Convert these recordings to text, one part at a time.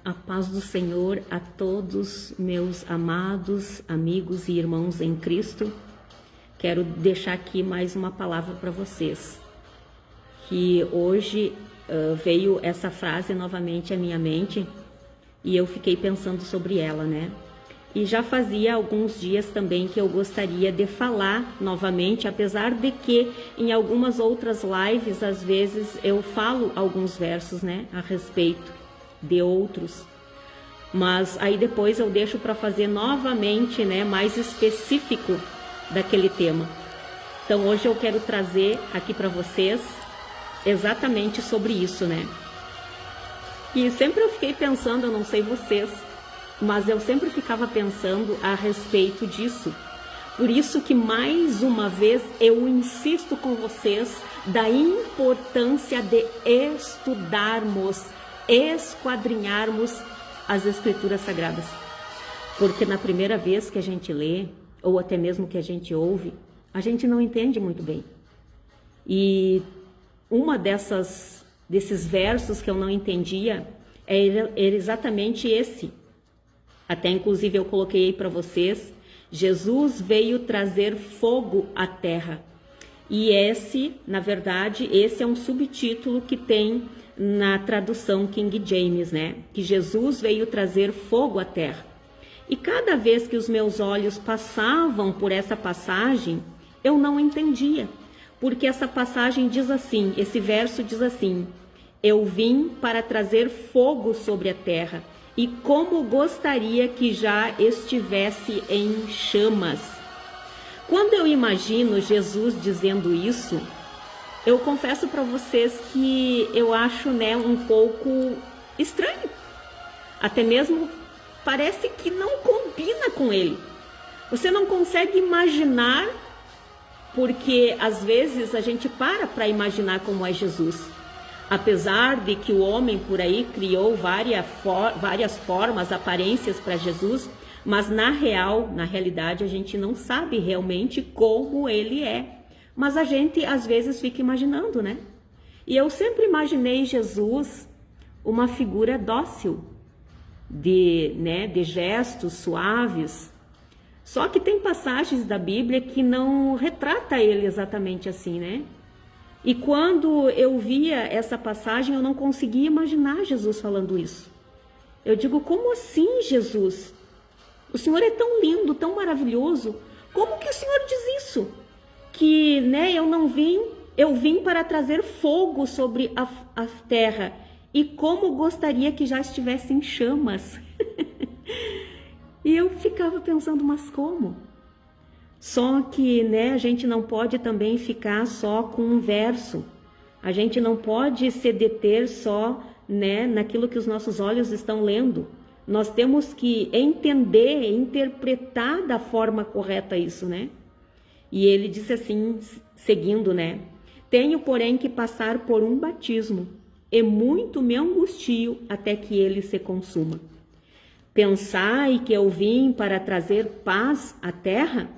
A paz do Senhor a todos meus amados amigos e irmãos em Cristo. Quero deixar aqui mais uma palavra para vocês, que hoje veio essa frase novamente à minha mente e eu fiquei pensando sobre ela, né? E já fazia alguns dias também que eu gostaria de falar novamente, apesar de que em algumas outras lives, às vezes, eu falo alguns versos, né, a respeito de outros, mas aí depois eu deixo para fazer novamente, né, mais específico daquele tema. Então hoje eu quero trazer aqui para vocês exatamente sobre isso, né? E sempre eu fiquei pensando, eu não sei vocês, mas eu sempre ficava pensando a respeito disso. Por isso que mais uma vez eu insisto com vocês da importância de estudarmos, esquadrinharmos as Escrituras Sagradas. Porque na primeira vez que a gente lê, ou até mesmo que a gente ouve, a gente não entende muito bem. E uma desses versos que eu não entendia era exatamente esse. Até inclusive eu coloquei aí para vocês, Jesus veio trazer fogo à terra. E esse, na verdade, esse é um subtítulo que tem na tradução King James, né? Que Jesus veio trazer fogo à terra. E cada vez que os meus olhos passavam por essa passagem, eu não entendia. Porque essa passagem diz assim, esse verso diz assim: eu vim para trazer fogo sobre a terra, e como gostaria que já estivesse em chamas. Quando eu imagino Jesus dizendo isso, eu confesso para vocês que eu acho, né, um pouco estranho. Até mesmo parece que não combina com ele. Você não consegue imaginar, porque às vezes a gente para imaginar como é Jesus. Apesar de que o homem por aí criou várias formas, aparências para Jesus, mas na realidade a gente não sabe realmente como ele é. Mas a gente às vezes fica imaginando, né? E eu sempre imaginei Jesus uma figura dócil, de gestos suaves. Só que tem passagens da Bíblia que não retrata ele exatamente assim, né? E quando eu via essa passagem, eu não conseguia imaginar Jesus falando isso. Eu digo, como assim, Jesus? O Senhor é tão lindo, tão maravilhoso. Como que o Senhor diz isso? Que, né, eu vim para trazer fogo sobre a terra. E como gostaria que já estivesse em chamas. E eu ficava pensando, mas como? Só que, né, a gente não pode também ficar só com um verso. A gente não pode se deter só, né, naquilo que os nossos olhos estão lendo. Nós temos que entender, interpretar da forma correta isso, né? E ele disse assim, seguindo, né? Tenho, porém, que passar por um batismo, e muito me angustio até que ele se consuma. Pensai que eu vim para trazer paz à terra?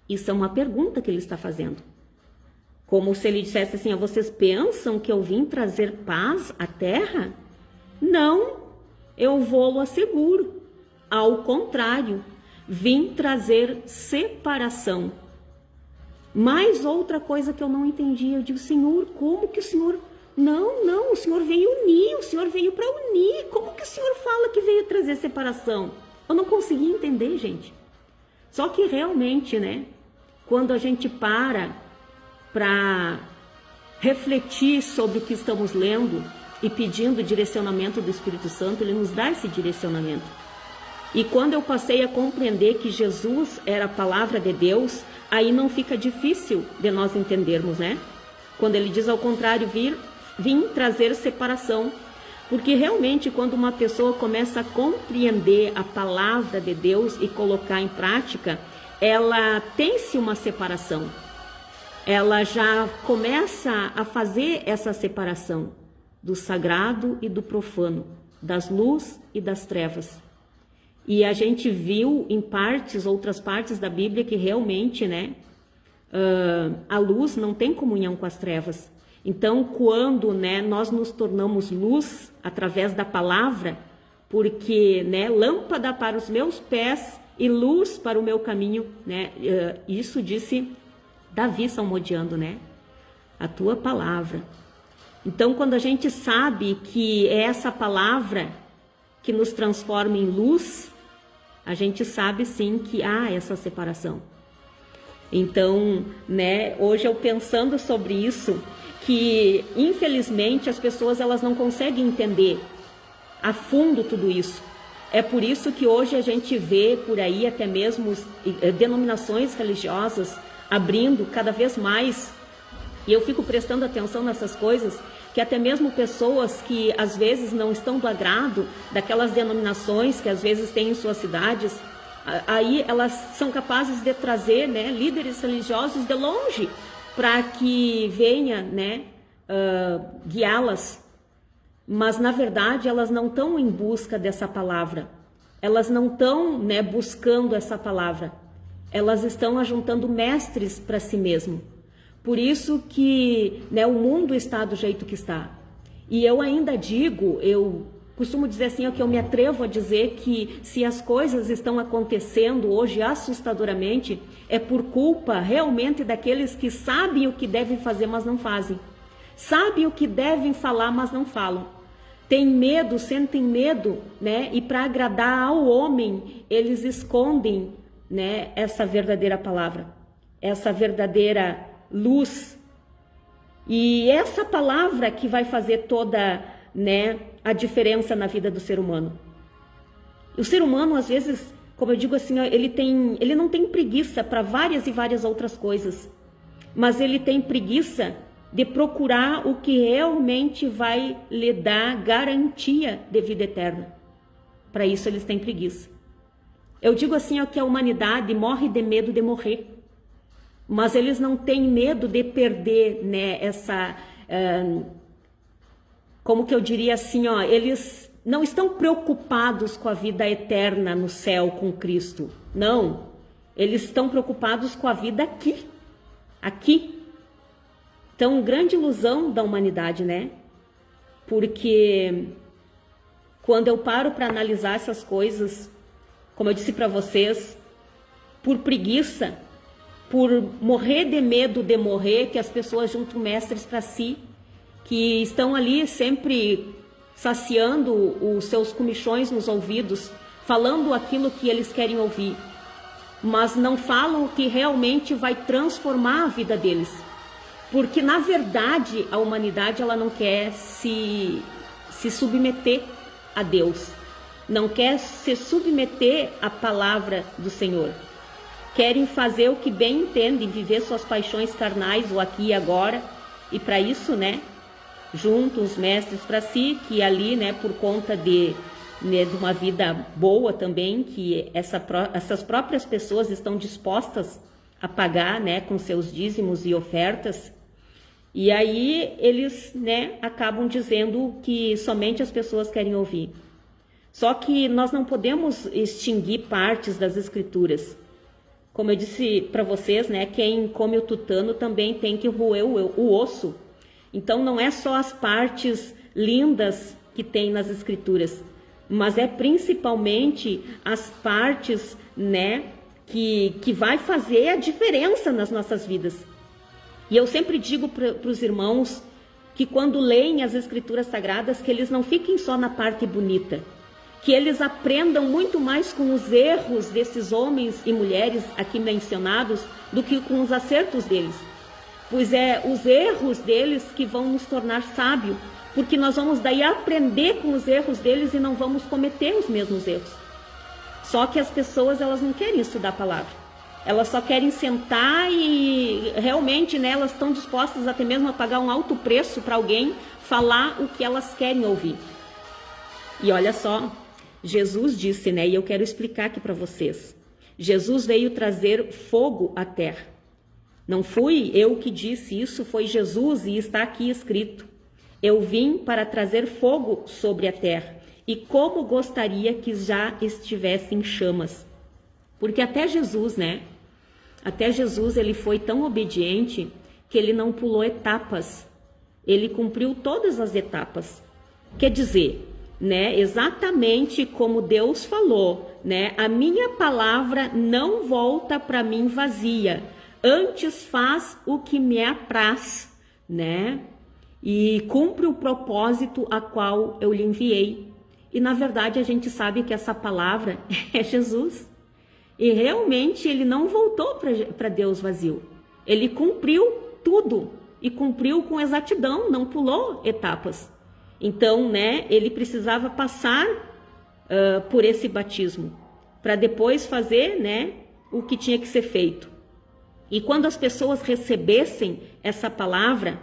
Isso é uma pergunta que ele está fazendo. Como se ele dissesse assim, vocês pensam que eu vim trazer paz à terra? Não, eu vou-lo asseguro. Ao contrário, vim trazer separação. Mais outra coisa que eu não entendi, eu digo, Senhor, como que o Senhor... Não, o Senhor veio unir, o Senhor veio para unir. Como que o Senhor fala que veio trazer separação? Eu não consegui entender, gente. Só que realmente, né, quando a gente para refletir sobre o que estamos lendo e pedindo o direcionamento do Espírito Santo, ele nos dá esse direcionamento. E quando eu passei a compreender que Jesus era a palavra de Deus, aí não fica difícil de nós entendermos, né? Quando ele diz ao contrário, vim trazer separação. Porque realmente quando uma pessoa começa a compreender a palavra de Deus e colocar em prática, ela tem-se uma separação. Ela já começa a fazer essa separação do sagrado e do profano, das luz e das trevas. E a gente viu em outras partes da Bíblia que realmente, né, a luz não tem comunhão com as trevas. Então, quando, né, nós nos tornamos luz através da palavra, porque, né, lâmpada para os meus pés e luz para o meu caminho, né? Isso disse Davi salmodiando, né? A tua palavra. Então, quando a gente sabe que é essa palavra que nos transforma em luz, a gente sabe sim que há essa separação. Então, né, hoje eu pensando sobre isso, que infelizmente as pessoas elas não conseguem entender a fundo tudo isso. É por isso que hoje a gente vê por aí até mesmo denominações religiosas abrindo cada vez mais, e eu fico prestando atenção nessas coisas, que até mesmo pessoas que às vezes não estão do agrado daquelas denominações que às vezes têm em suas cidades, aí elas são capazes de trazer, né, líderes religiosos de longe para que venha, né, guiá-las. Mas na verdade elas não estão em busca dessa palavra, elas não estão, né, buscando essa palavra, elas estão ajuntando mestres para si mesmo. Por isso que, né, o mundo está do jeito que está. E eu ainda digo, eu costumo dizer assim, que eu me atrevo a dizer que se as coisas estão acontecendo hoje assustadoramente, é por culpa realmente daqueles que sabem o que devem fazer, mas não fazem. Sabem o que devem falar, mas não falam. Têm medo, sentem medo, né? E para agradar ao homem, eles escondem, né, essa verdadeira palavra, essa verdadeira luz. E essa palavra que vai fazer toda, né, a diferença na vida do ser humano. O ser humano, às vezes, como eu digo assim, ele não tem preguiça para várias e várias outras coisas, mas ele tem preguiça de procurar o que realmente vai lhe dar garantia de vida eterna. Para isso eles têm preguiça. Eu digo assim, que a humanidade morre de medo de morrer, mas eles não têm medo de perder, né, essa, como que eu diria assim, eles não estão preocupados com a vida eterna no céu com Cristo. Não, eles estão preocupados com a vida aqui. Então, grande ilusão da humanidade, né? Porque quando eu paro para analisar essas coisas, como eu disse para vocês, por preguiça, por morrer de medo de morrer, que as pessoas juntam mestres para si, que estão ali sempre saciando os seus comichões nos ouvidos, falando aquilo que eles querem ouvir, mas não falam o que realmente vai transformar a vida deles. Porque, na verdade, a humanidade ela não quer se submeter a Deus, não quer se submeter à palavra do Senhor. Querem fazer o que bem entendem, viver suas paixões carnais, o aqui e agora, e para isso, né, juntam os mestres para si, que ali, né, por conta de uma vida boa também, que essas próprias pessoas estão dispostas a pagar, né, com seus dízimos e ofertas. E aí eles, né, acabam dizendo que somente as pessoas querem ouvir. Só que nós não podemos extinguir partes das escrituras. Como eu disse para vocês, né, quem come o tutano também tem que roer o osso. Então não é só as partes lindas que tem nas escrituras, mas é principalmente as partes, né, que vai fazer a diferença nas nossas vidas. E eu sempre digo para os irmãos que quando leem as escrituras sagradas, que eles não fiquem só na parte bonita, que eles aprendam muito mais com os erros desses homens e mulheres aqui mencionados do que com os acertos deles. Pois é os erros deles que vão nos tornar sábios, porque nós vamos daí aprender com os erros deles e não vamos cometer os mesmos erros. Só que as pessoas elas não querem estudar a palavra. Elas só querem sentar e realmente, né, elas estão dispostas até mesmo a pagar um alto preço para alguém falar o que elas querem ouvir. E olha só, Jesus disse, né, e eu quero explicar aqui para vocês. Jesus veio trazer fogo à terra. Não fui eu que disse isso, foi Jesus e está aqui escrito. Eu vim para trazer fogo sobre a terra e como gostaria que já estivesse em chamas. Porque até Jesus, né? Até Jesus ele foi tão obediente que ele não pulou etapas. Ele cumpriu todas as etapas. Quer dizer, né, exatamente como Deus falou, né, a minha palavra não volta para mim vazia, antes faz o que me apraz, né, e cumpre o propósito a qual eu lhe enviei. E na verdade a gente sabe que essa palavra é Jesus. E realmente ele não voltou para Deus vazio. Ele cumpriu tudo e cumpriu com exatidão, não pulou etapas. Então, né, ele precisava passar por esse batismo para depois fazer, né, o que tinha que ser feito. E quando as pessoas recebessem essa palavra,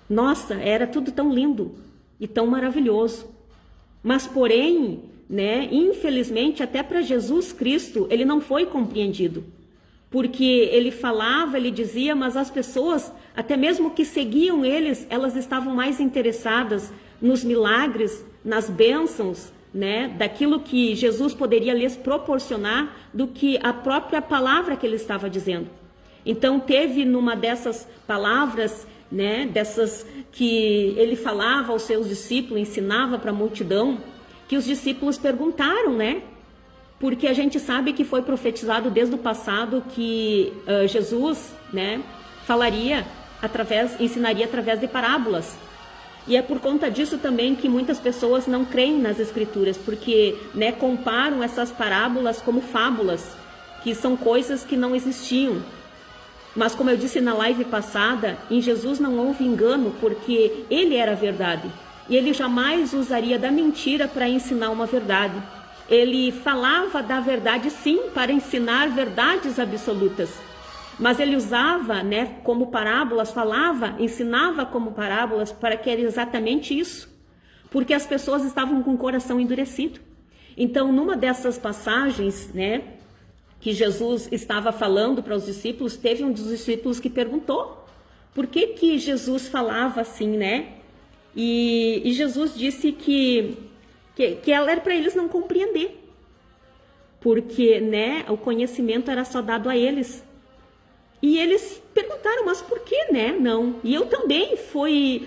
nossa, era tudo tão lindo e tão maravilhoso. Mas porém, né, infelizmente, até para Jesus Cristo, ele não foi compreendido. Porque ele falava, ele dizia, mas as pessoas, até mesmo que seguiam elas estavam mais interessadas nos milagres, nas bênçãos, né, daquilo que Jesus poderia lhes proporcionar, do que a própria palavra que ele estava dizendo. Então teve numa dessas palavras, né, dessas que ele falava aos seus discípulos, ensinava para a multidão, que os discípulos perguntaram, né? Porque a gente sabe que foi profetizado desde o passado que Jesus, né, ensinaria através de parábolas. E é por conta disso também que muitas pessoas não creem nas escrituras, porque, né, comparam essas parábolas como fábulas, que são coisas que não existiam. Mas como eu disse na live passada, em Jesus não houve engano, porque ele era a verdade. E ele jamais usaria da mentira para ensinar uma verdade. Ele falava da verdade sim, para ensinar verdades absolutas. Mas ele usava, né, como parábolas, ensinava como parábolas para que era exatamente isso. Porque as pessoas estavam com o coração endurecido. Então, numa dessas passagens, né, que Jesus estava falando para os discípulos, teve um dos discípulos que perguntou por que Jesus falava assim, né? E Jesus disse que ela era para eles não compreender, porque, né, o conhecimento era só dado a eles. E eles perguntaram, mas por que, né? Não. E eu também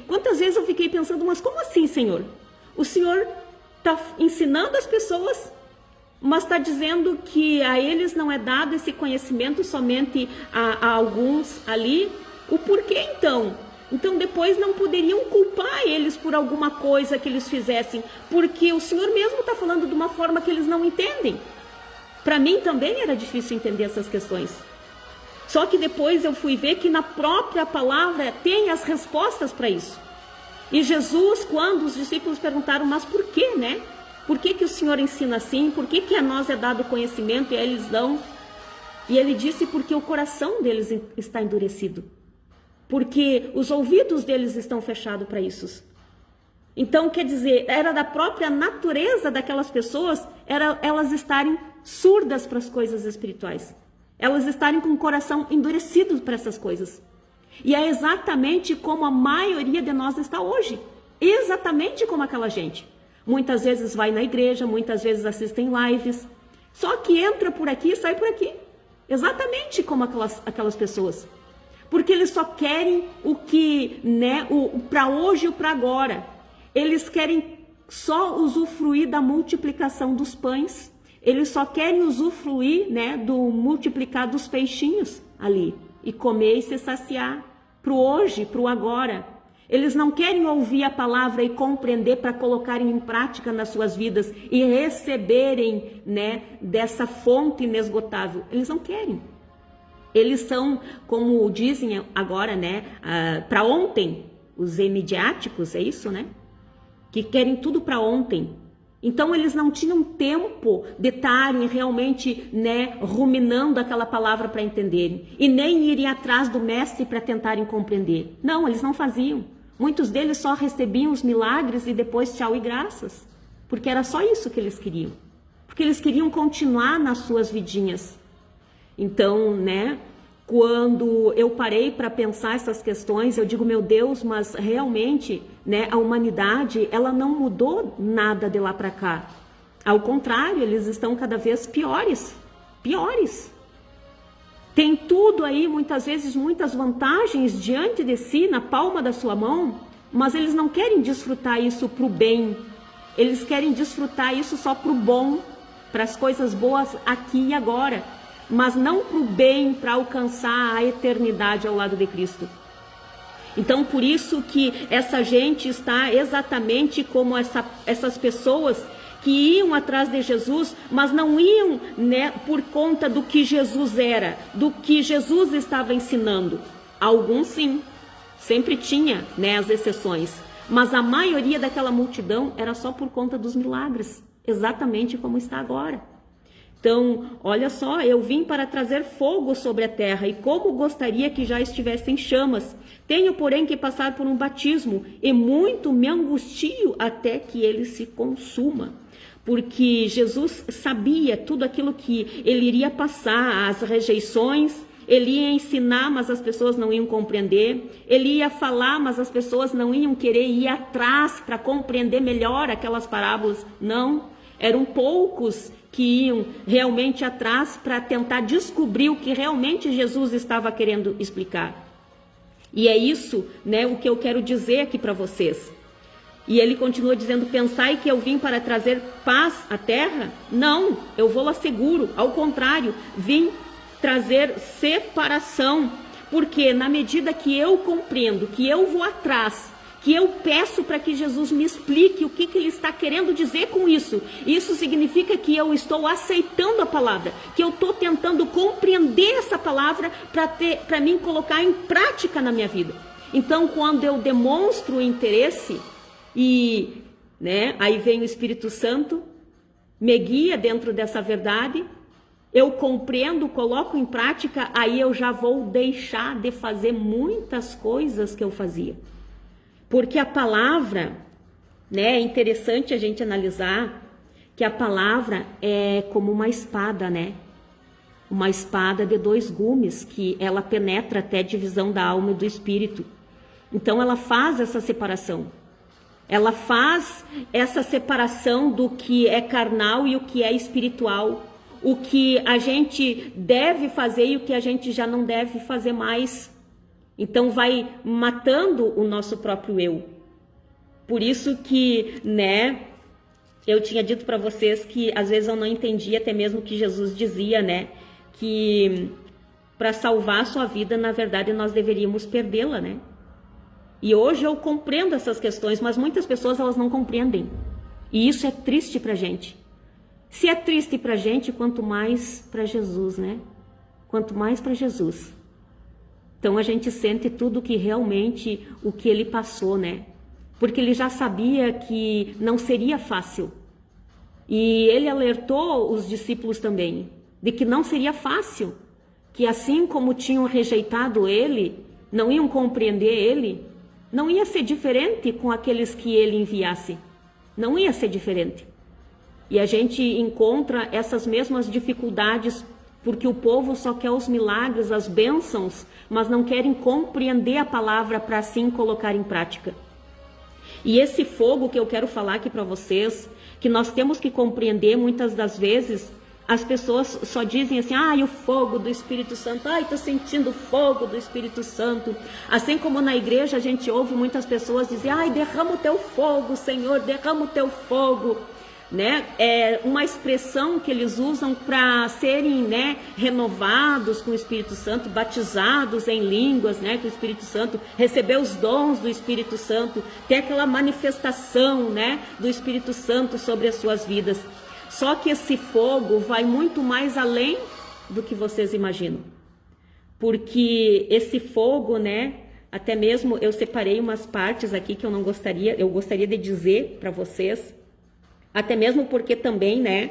quantas vezes eu fiquei pensando, mas como assim, Senhor? O Senhor está ensinando as pessoas, mas está dizendo que a eles não é dado esse conhecimento, somente a alguns ali. O porquê então? Então depois não poderiam culpar eles por alguma coisa que eles fizessem, porque o Senhor mesmo está falando de uma forma que eles não entendem. Para mim também era difícil entender essas questões. Só que depois eu fui ver que na própria palavra tem as respostas para isso. E Jesus, quando os discípulos perguntaram, mas por quê, né? Por que o Senhor ensina assim? Por que a nós é dado conhecimento e a eles não? E ele disse, porque o coração deles está endurecido. Porque os ouvidos deles estão fechados para isso. Então, quer dizer, era da própria natureza daquelas pessoas, elas estarem surdas para as coisas espirituais. Elas estarem com o coração endurecido para essas coisas. E é exatamente como a maioria de nós está hoje. Exatamente como aquela gente. Muitas vezes vai na igreja, muitas vezes assistem lives. Só que entra por aqui e sai por aqui. Exatamente como aquelas pessoas. Porque eles só querem o que, né, o para hoje e o para agora. Eles querem só usufruir da multiplicação dos pães. Eles só querem usufruir, né, do multiplicar dos peixinhos ali. E comer e se saciar. Para o hoje, para o agora. Eles não querem ouvir a palavra e compreender para colocarem em prática nas suas vidas e receberem, né, dessa fonte inesgotável. Eles não querem. Eles são, como dizem agora, né, para ontem, os imediáticos, é isso, né? Que querem tudo para ontem. Então eles não tinham tempo de estarem realmente, né, ruminando aquela palavra para entenderem. E nem irem atrás do mestre para tentarem compreender. Não, eles não faziam. Muitos deles só recebiam os milagres e depois tchau e graças. Porque era só isso que eles queriam. Porque eles queriam continuar nas suas vidinhas. Então, né, quando eu parei para pensar essas questões, eu digo, meu Deus, mas realmente, né, a humanidade, ela não mudou nada de lá para cá. Ao contrário, eles estão cada vez piores. Tem tudo aí, muitas vezes, muitas vantagens diante de si, na palma da sua mão, mas eles não querem desfrutar isso para o bem, eles querem desfrutar isso só para o bom, para as coisas boas aqui e agora, mas não para o bem, para alcançar a eternidade ao lado de Cristo. Então, por isso que essa gente está exatamente como essas pessoas que iam atrás de Jesus, mas não iam, né, por conta do que Jesus era, do que Jesus estava ensinando. Alguns sim, sempre tinha, né, as exceções, mas a maioria daquela multidão era só por conta dos milagres, exatamente como está agora. Então, olha só, eu vim para trazer fogo sobre a terra, e como gostaria que já estivesse em chamas. Tenho, porém, que passar por um batismo, e muito me angustio até que ele se consuma. Porque Jesus sabia tudo aquilo que ele iria passar, as rejeições, ele ia ensinar, mas as pessoas não iam compreender, ele ia falar, mas as pessoas não iam querer ir atrás para compreender melhor aquelas parábolas. Não, eram poucos que iam realmente atrás para tentar descobrir o que realmente Jesus estava querendo explicar. E é isso, né, o que eu quero dizer aqui para vocês. E ele continua dizendo: pensai que eu vim para trazer paz à terra? Não, eu vou lá seguro, ao contrário, vim trazer separação, porque na medida que eu compreendo, que eu vou atrás, que eu peço para que Jesus me explique o que ele está querendo dizer com isso, isso significa que eu estou aceitando a palavra, que eu estou tentando compreender essa palavra para mim colocar em prática na minha vida. Então, quando eu demonstro interesse, e, né, aí vem o Espírito Santo, me guia dentro dessa verdade, eu compreendo, coloco em prática, aí eu já vou deixar de fazer muitas coisas que eu fazia. Porque a palavra, né, é interessante a gente analisar que a palavra é como uma espada, né? Uma espada de 2 gumes, que ela penetra até a divisão da alma e do espírito. Então ela faz essa separação. Ela faz essa separação do que é carnal e o que é espiritual, o que a gente deve fazer e o que a gente já não deve fazer mais. Então vai matando o nosso próprio eu. Por isso que, né, eu tinha dito para vocês que às vezes eu não entendia até mesmo o que Jesus dizia, né, que para salvar a sua vida, na verdade, nós deveríamos perdê-la, né? E hoje eu compreendo essas questões, mas muitas pessoas elas não compreendem. E isso é triste pra gente. Se é triste pra gente, quanto mais para Jesus, né? Quanto mais para Jesus. Então a gente sente tudo que realmente o que ele passou, né? Porque ele já sabia que não seria fácil. E ele alertou os discípulos também de que não seria fácil, que assim como tinham rejeitado ele, não iam compreender ele, não ia ser diferente com aqueles que ele enviasse. Não ia ser diferente. E a gente encontra essas mesmas dificuldades porque o povo só quer os milagres, as bênçãos, mas não querem compreender a palavra para assim colocar em prática. E esse fogo que eu quero falar aqui para vocês, que nós temos que compreender muitas das vezes, as pessoas só dizem assim: ai, o fogo do Espírito Santo, ai, estou sentindo o fogo do Espírito Santo. Assim como na igreja a gente ouve muitas pessoas dizer: ai, derrama o teu fogo, Senhor, derrama o teu fogo. Né? É uma expressão que eles usam para serem, né, renovados com o Espírito Santo, batizados em línguas, né, com o Espírito Santo, receber os dons do Espírito Santo, ter aquela manifestação, né, do Espírito Santo sobre as suas vidas. Só que esse fogo vai muito mais além do que vocês imaginam. Porque esse fogo, né, até mesmo eu separei umas partes aqui que eu gostaria de dizer para vocês. Até mesmo porque também, né,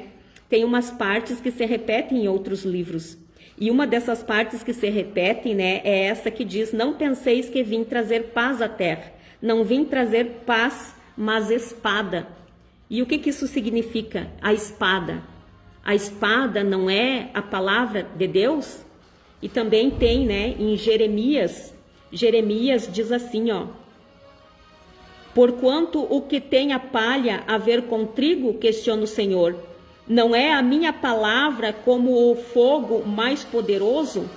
tem umas partes que se repetem em outros livros. E uma dessas partes que se repetem, né, é essa que diz: não penseis que vim trazer paz à terra. Não vim trazer paz, mas espada. E o que isso significa? A espada. A espada não é a palavra de Deus? E também tem, né, em Jeremias diz assim, ó: porquanto o que tem a palha a ver com trigo, questiona o Senhor, não é a minha palavra como o fogo mais poderoso?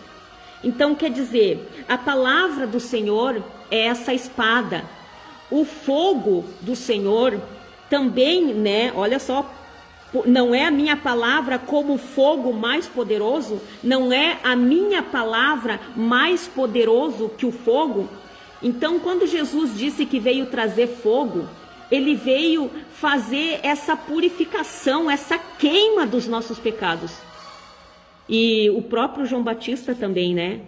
Então quer dizer, a palavra do Senhor é essa espada. o fogo do Senhor também, né? Olha só, não é a minha palavra como fogo mais poderoso? Não é a minha palavra mais poderoso que o fogo? Então, quando Jesus disse que veio trazer fogo, ele veio fazer essa purificação, essa queima dos nossos pecados. E o próprio João Batista também, né?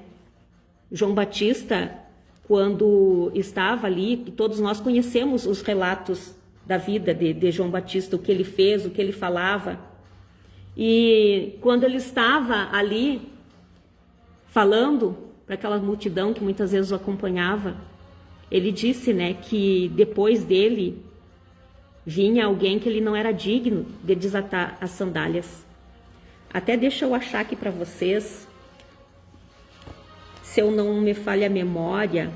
João Batista, quando estava ali, todos nós conhecemos os relatos da vida de João Batista, o que ele fez, o que ele falava. E quando ele estava ali falando para aquela multidão que muitas vezes o acompanhava, ele disse, né, que depois dele vinha alguém que ele não era digno de desatar as sandálias. Até deixa eu achar aqui para vocês, se eu não me falha a memória,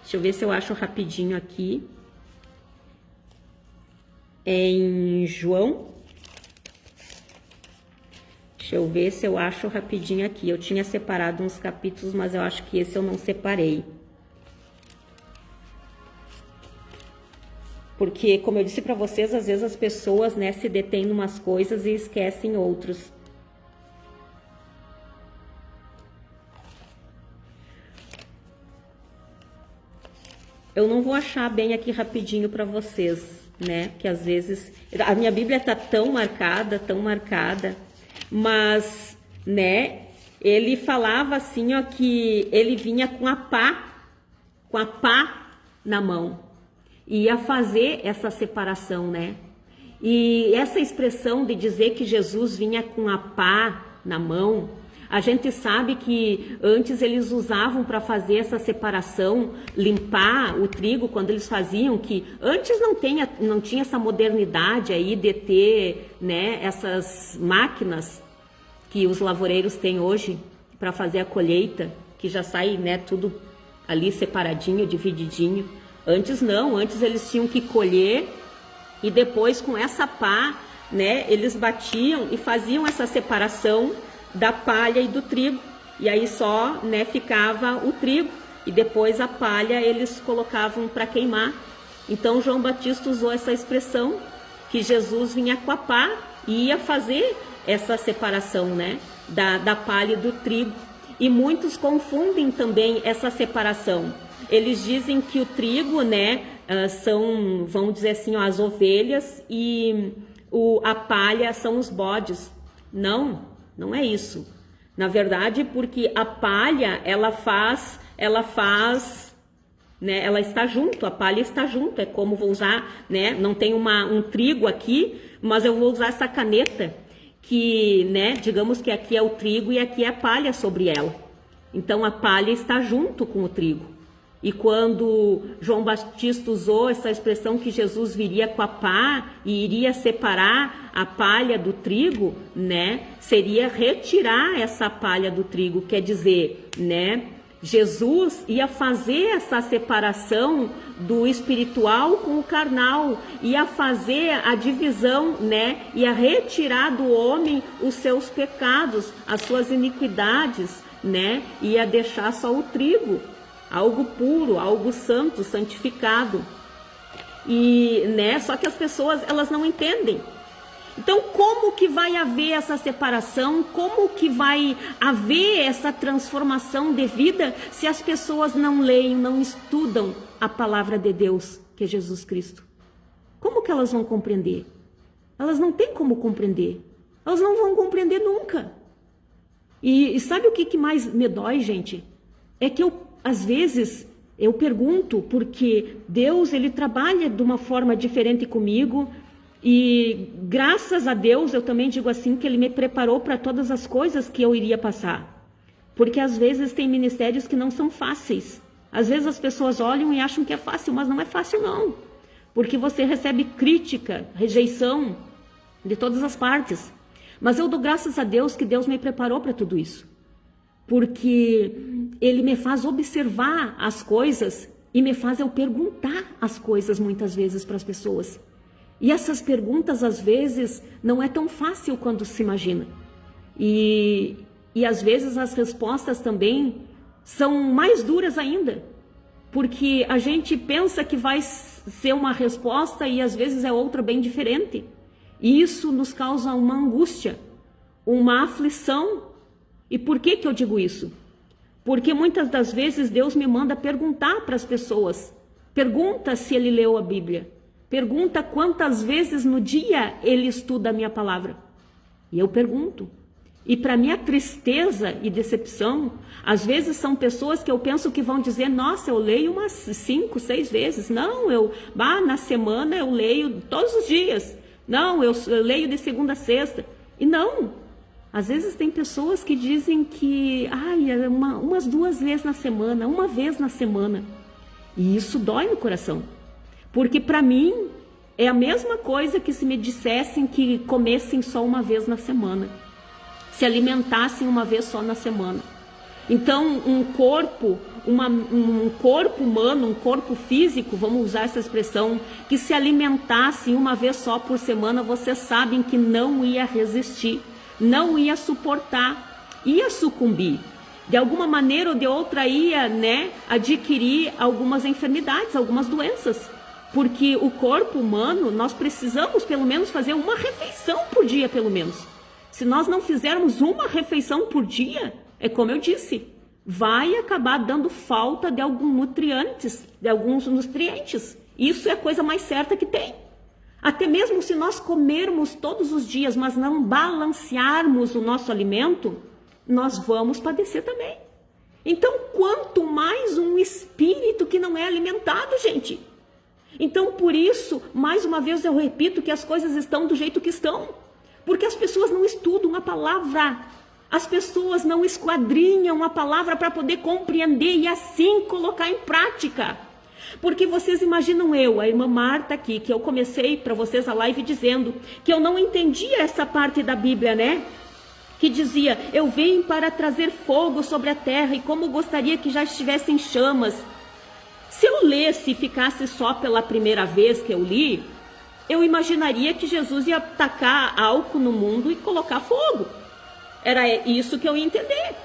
deixa eu ver se eu acho rapidinho aqui. Em João, deixa eu ver se eu acho rapidinho aqui. Eu tinha separado uns capítulos, mas eu acho que esse eu não separei. Porque, como eu disse para vocês, às vezes as pessoas, né, se detêm em umas coisas e esquecem outros. Eu não vou achar bem aqui rapidinho para vocês, né? Que às vezes a minha Bíblia está tão marcada, mas, né? Ele falava assim, ó, que ele vinha com a pá na mão, ia fazer essa separação, né? E essa expressão de dizer que Jesus vinha com a pá na mão, a gente sabe que antes eles usavam para fazer essa separação, limpar o trigo, quando eles faziam, que antes não tinha essa modernidade aí de ter, né, essas máquinas que os lavoureiros têm hoje para fazer a colheita, que já sai, né, tudo ali separadinho, divididinho. Antes não, antes eles tinham que colher e depois com essa pá, né, eles batiam e faziam essa separação da palha e do trigo, e aí só, né, ficava o trigo, e depois a palha eles colocavam para queimar. Então João Batista usou essa expressão, que Jesus vinha com a pá e ia fazer essa separação, né, da palha e do trigo. E muitos confundem também essa separação. Eles dizem que o trigo, né, são, vamos dizer assim, ó, as ovelhas, e a palha são os bodes. Não é isso. Na verdade, porque a palha, ela faz, né, ela está junto, a palha está junto. É como vou usar, né, não tem um trigo aqui, mas eu vou usar essa caneta, que, né, digamos que aqui é o trigo e aqui é a palha sobre ela. Então a palha está junto com o trigo. E quando João Batista usou essa expressão que Jesus viria com a pá e iria separar a palha do trigo, né, seria retirar essa palha do trigo, quer dizer, né, Jesus ia fazer essa separação do espiritual com o carnal, ia fazer a divisão, né, ia retirar do homem os seus pecados, as suas iniquidades, né, ia deixar só o trigo, algo puro, algo santo, santificado. E, né, só que as pessoas, elas não entendem. Então, como que vai haver essa separação? Como que vai haver essa transformação de vida se as pessoas não leem, não estudam a palavra de Deus, que é Jesus Cristo? Como que elas vão compreender? Elas não têm como compreender. Elas não vão compreender nunca. E sabe o que mais me dói, gente? É que às vezes eu pergunto, porque Deus, ele trabalha de uma forma diferente comigo, e graças a Deus, eu também digo assim, que ele me preparou para todas as coisas que eu iria passar. Porque às vezes tem ministérios que não são fáceis. Às vezes as pessoas olham e acham que é fácil, mas não é fácil não. Porque você recebe crítica, rejeição de todas as partes. Mas eu dou graças a Deus que Deus me preparou para tudo isso. Porque ele me faz observar as coisas e me faz eu perguntar as coisas muitas vezes para as pessoas. E essas perguntas, às vezes, não é tão fácil quando se imagina. E às vezes as respostas também são mais duras ainda. porque a gente pensa que vai ser uma resposta e às vezes é outra bem diferente. E isso nos causa uma angústia, uma aflição. E por que eu digo isso? Porque muitas das vezes Deus me manda perguntar para as pessoas. Pergunta se ele leu a Bíblia. Pergunta quantas vezes no dia ele estuda a minha palavra. E eu pergunto. E para minha tristeza e decepção, às vezes são pessoas que eu penso que vão dizer, nossa, eu leio umas 5, 6 vezes. Não, na semana eu leio todos os dias. Não, eu leio de segunda a sexta. E não. Às vezes tem pessoas que dizem que, umas 2 vezes na semana, 1 vez na semana. E isso dói no coração. Porque para mim é a mesma coisa que se me dissessem que comessem só 1 vez na semana. Se alimentassem 1 vez só na semana. Então um corpo humano, um corpo físico, vamos usar essa expressão, que se alimentasse 1 vez só por semana, vocês sabem que não ia resistir, não ia suportar, ia sucumbir. De alguma maneira ou de outra ia, adquirir algumas enfermidades, algumas doenças. Porque o corpo humano, nós precisamos pelo menos fazer 1 refeição por dia, pelo menos. Se nós não fizermos 1 refeição por dia, é como eu disse, vai acabar dando falta de alguns nutrientes. Isso é a coisa mais certa que tem. Até mesmo se nós comermos todos os dias, mas não balancearmos o nosso alimento, nós vamos padecer também. Então, quanto mais um espírito que não é alimentado, gente. Então, por isso, mais uma vez eu repito que as coisas estão do jeito que estão. Porque as pessoas não estudam a palavra. As pessoas não esquadrinham a palavra para poder compreender e assim colocar em prática. Porque vocês imaginam a irmã Marta aqui, que eu comecei para vocês a live dizendo que eu não entendia essa parte da Bíblia, que dizia, eu venho para trazer fogo sobre a terra e como gostaria que já estivesse em chamas. Se eu lesse e ficasse só pela primeira vez que eu li, eu imaginaria que Jesus ia tacar álcool no mundo e colocar fogo. Era isso que eu ia entender.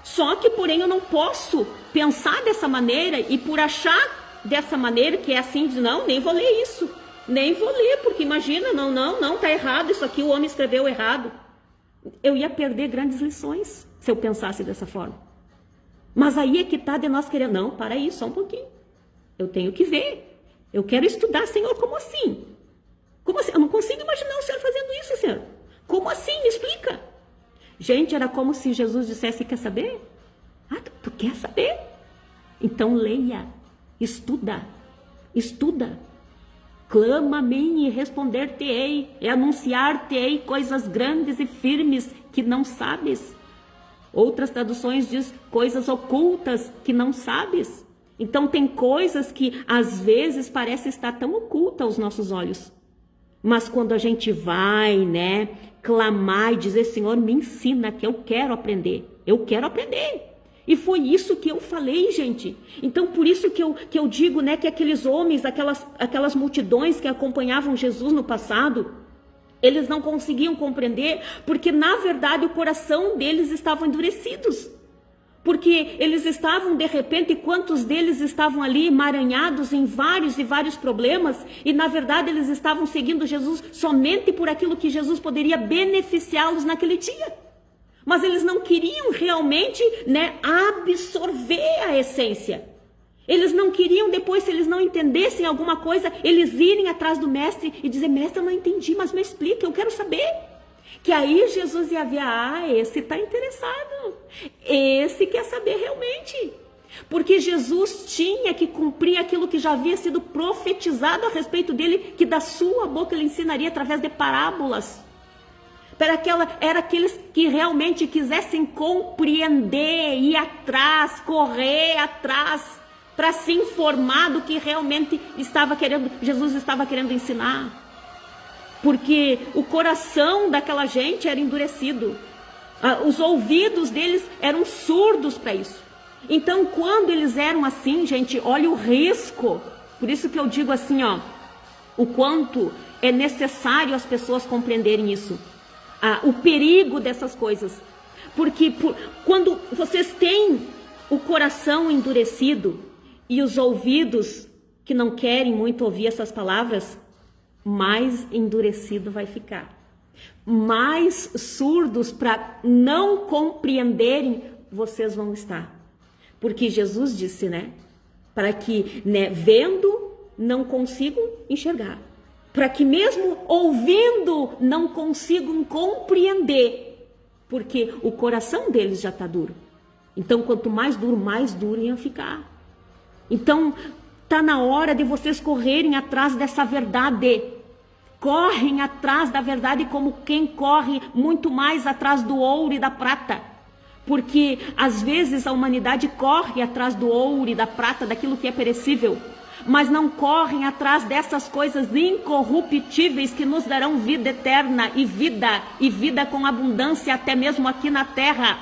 Só que, porém, eu não posso pensar dessa maneira e por achar dessa maneira, que é assim, não, nem vou ler isso. Nem vou ler, porque imagina, não, tá errado, isso aqui o homem escreveu errado. Eu ia perder grandes lições se eu pensasse dessa forma. Mas aí é que tá de nós querendo, não, para aí, só um pouquinho. Eu tenho que ver. Eu quero estudar, Senhor, como assim? Como assim? Eu não consigo imaginar o Senhor fazendo isso, Senhor. Como assim? Me explica. Gente, era como se Jesus dissesse, quer saber? Tu quer saber? Então leia, estuda. Clama a mim e responder-te-ei, e anunciar-te-ei coisas grandes e firmes que não sabes. Outras traduções diz coisas ocultas que não sabes. Então tem coisas que às vezes parece estar tão oculta aos nossos olhos. Mas quando a gente vai, clamar e dizer, Senhor, me ensina que eu quero aprender. E foi isso que eu falei, gente. Então, por isso que eu digo, que aqueles homens, aquelas multidões que acompanhavam Jesus no passado, eles não conseguiam compreender, porque na verdade o coração deles estava endurecidos. Porque eles estavam, de repente, quantos deles estavam ali emaranhados em vários e vários problemas, e na verdade eles estavam seguindo Jesus somente por aquilo que Jesus poderia beneficiá-los naquele dia. Mas eles não queriam realmente, absorver a essência. Eles não queriam depois, se eles não entendessem alguma coisa, eles irem atrás do mestre e dizer, mestre, eu não entendi, mas me explica, eu quero saber. Que aí Jesus ia ver, esse está interessado, esse quer saber realmente. Porque Jesus tinha que cumprir aquilo que já havia sido profetizado a respeito dele, que da sua boca ele ensinaria através de parábolas. Era aqueles que realmente quisessem compreender, ir atrás, correr atrás, para se informar do que realmente Jesus estava querendo ensinar. Porque o coração daquela gente era endurecido. Os ouvidos deles eram surdos para isso. Então, quando eles eram assim, gente, olha o risco. Por isso que eu digo assim, o quanto é necessário as pessoas compreenderem isso. O perigo dessas coisas. Porque quando vocês têm o coração endurecido, e os ouvidos que não querem muito ouvir essas palavras, mais endurecido vai ficar. Mais surdos para não compreenderem vocês vão estar. Porque Jesus disse, né? Para que, né, vendo, não consigam enxergar. Para que mesmo ouvindo, não consigam compreender. Porque o coração deles já está duro. Então, quanto mais duro iam ficar. Então, está na hora de vocês correrem atrás dessa verdade. Correm atrás da verdade como quem corre muito mais atrás do ouro e da prata. Porque, às vezes, a humanidade corre atrás do ouro e da prata, daquilo que é perecível. Mas não correm atrás dessas coisas incorruptíveis que nos darão vida eterna e vida com abundância até mesmo aqui na terra.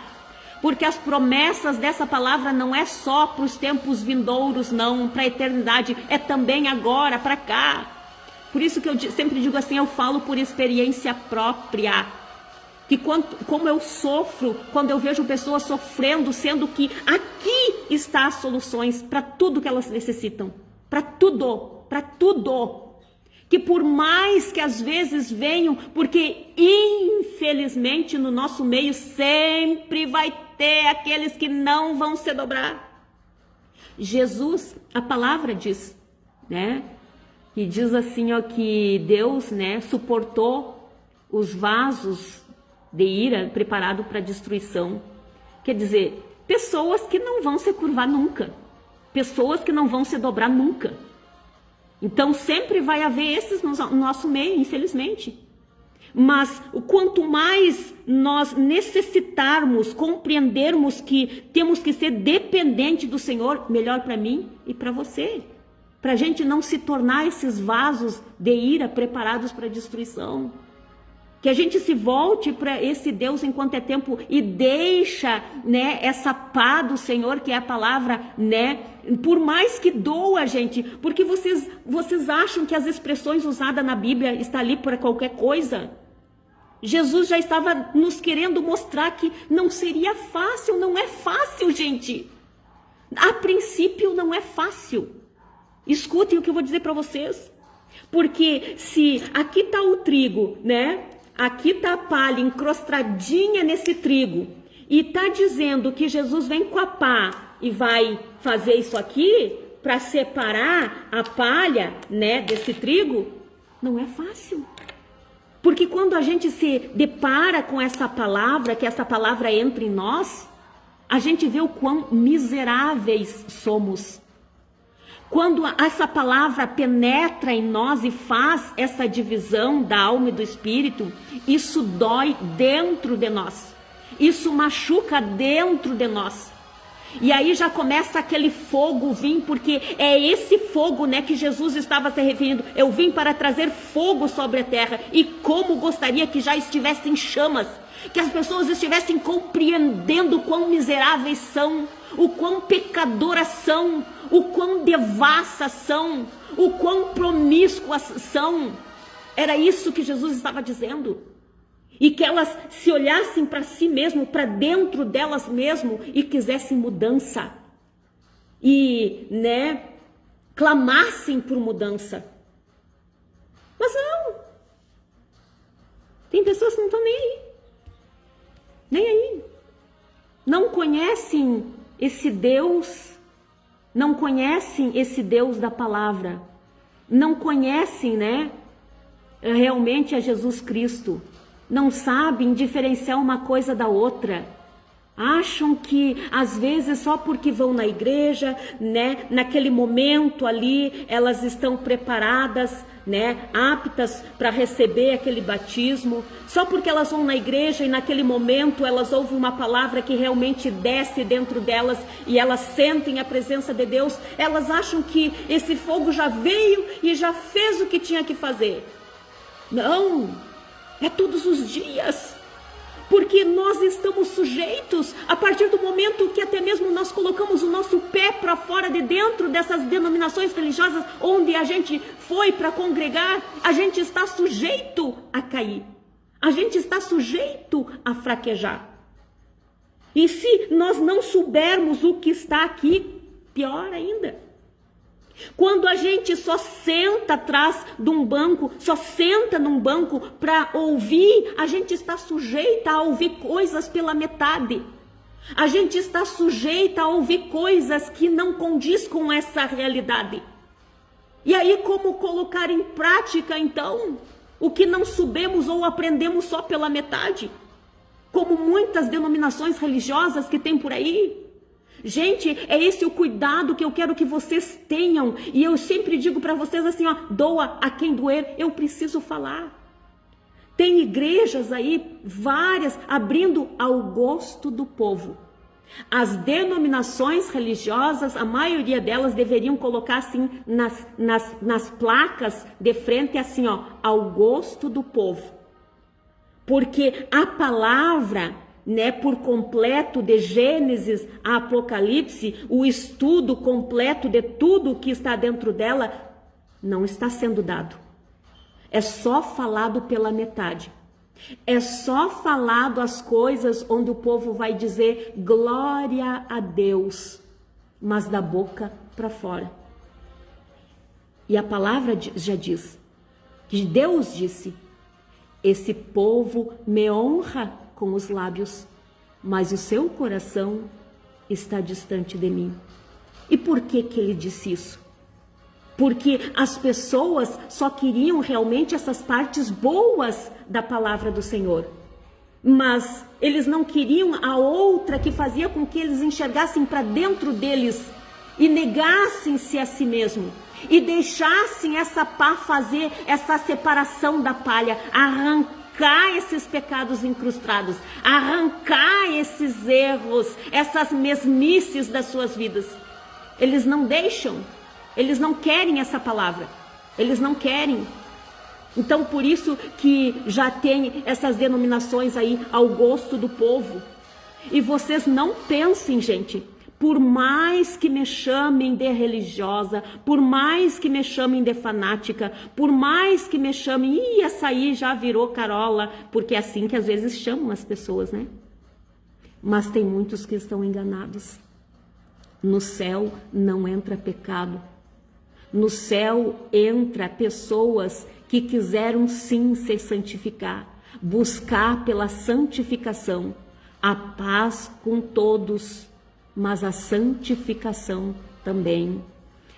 Porque as promessas dessa palavra não é só para os tempos vindouros, não, para a eternidade, é também agora, para cá. Por isso que eu sempre digo assim, eu falo por experiência própria. Que como eu sofro quando eu vejo pessoas sofrendo, sendo que aqui está as soluções para tudo que elas necessitam. Para tudo. Que por mais que às vezes venham, porque infelizmente no nosso meio sempre vai ter aqueles que não vão se dobrar. Jesus, a palavra diz, né? Que diz assim, ó, que Deus, né, suportou os vasos de ira preparado para destruição. Quer dizer, pessoas que não vão se curvar nunca. Pessoas que não vão se dobrar nunca. Então sempre vai haver esses no nosso meio, infelizmente. Mas o quanto mais nós necessitarmos, compreendermos que temos que ser dependente do Senhor, melhor para mim e para você. Para a gente não se tornar esses vasos de ira preparados para destruição. Que a gente se volte para esse Deus enquanto é tempo e deixa, né, essa pá do Senhor, que é a palavra, né, por mais que doa, gente, porque vocês acham que as expressões usadas na Bíblia estão ali para qualquer coisa? Jesus já estava nos querendo mostrar que não seria fácil, não é fácil, gente. A princípio não é fácil. Escutem o que eu vou dizer para vocês. Porque se aqui está o trigo, né? Aqui está a palha encrostadinha nesse trigo. E está dizendo que Jesus vem com a pá e vai fazer isso aqui para separar a palha, né, desse trigo. Não é fácil. Porque quando a gente se depara com essa palavra, que essa palavra entra em nós, a gente vê o quão miseráveis somos. Quando essa palavra penetra em nós e faz essa divisão da alma e do espírito, isso dói dentro de nós. Isso machuca dentro de nós. E aí já começa aquele fogo vir, porque é esse fogo, né, que Jesus estava se referindo. Eu vim para trazer fogo sobre a terra. E como gostaria que já estivesse em chamas. Que as pessoas estivessem compreendendo o quão miseráveis são, o quão pecadoras são, o quão devassas são, o quão promíscuas são. Era isso que Jesus estava dizendo. E que elas se olhassem para si mesmo, para dentro delas mesmo e quisessem mudança. E, né, clamassem por mudança. Mas não. Tem pessoas que não estão nem aí. Nem aí. Não conhecem esse Deus, não conhecem esse Deus da palavra, não conhecem, né, realmente a Jesus Cristo, não sabem diferenciar uma coisa da outra. Acham que às vezes só porque vão na igreja, né, naquele momento ali elas estão preparadas, né, aptas para receber aquele batismo, só porque elas vão na igreja e naquele momento elas ouvem uma palavra que realmente desce dentro delas e elas sentem a presença de Deus, elas acham que esse fogo já veio e já fez o que tinha que fazer. Não, é todos os dias. Porque nós estamos sujeitos, a partir do momento que até mesmo nós colocamos o nosso pé para fora de dentro dessas denominações religiosas onde a gente foi para congregar, a gente está sujeito a cair. A gente está sujeito a fraquejar. E se nós não soubermos o que está aqui, pior ainda. Quando a gente só senta atrás de um banco, só senta num banco para ouvir, a gente está sujeita a ouvir coisas pela metade. A gente está sujeita a ouvir coisas que não condiz com essa realidade. E aí, como colocar em prática, então, o que não subimos ou aprendemos só pela metade? Como muitas denominações religiosas que tem por aí. Gente, é esse o cuidado que eu quero que vocês tenham. E eu sempre digo para vocês assim, ó, doa a quem doer, eu preciso falar. Tem igrejas aí, várias, abrindo ao gosto do povo. As denominações religiosas, a maioria delas deveriam colocar assim nas placas de frente, assim, ó, ao gosto do povo. Porque a palavra, né, por completo, de Gênesis a Apocalipse, o estudo completo de tudo que está dentro dela, não está sendo dado. É só falado pela metade. É só falado as coisas onde o povo vai dizer glória a Deus, mas da boca para fora. E a palavra já diz, que Deus disse, esse povo me honra com os lábios, mas o seu coração está distante de mim. E por que ele disse isso? Porque as pessoas só queriam realmente essas partes boas da palavra do Senhor. Mas eles não queriam a outra que fazia com que eles enxergassem para dentro deles e negassem-se a si mesmo. E deixassem essa pá fazer essa separação da palha, arrancar esses pecados incrustados, arrancar esses erros, essas mesmices das suas vidas. Eles não deixam. Eles não querem essa palavra, eles não querem. Então, por isso que já tem essas denominações aí ao gosto do povo. E vocês não pensem, gente, por mais que me chamem de religiosa, por mais que me chamem de fanática, por mais que me chamem, essa aí já virou carola, porque é assim que às vezes chamam as pessoas, né? Mas tem muitos que estão enganados. No céu não entra pecado. No céu entra pessoas que quiseram sim se santificar, buscar pela santificação, a paz com todos, mas a santificação também.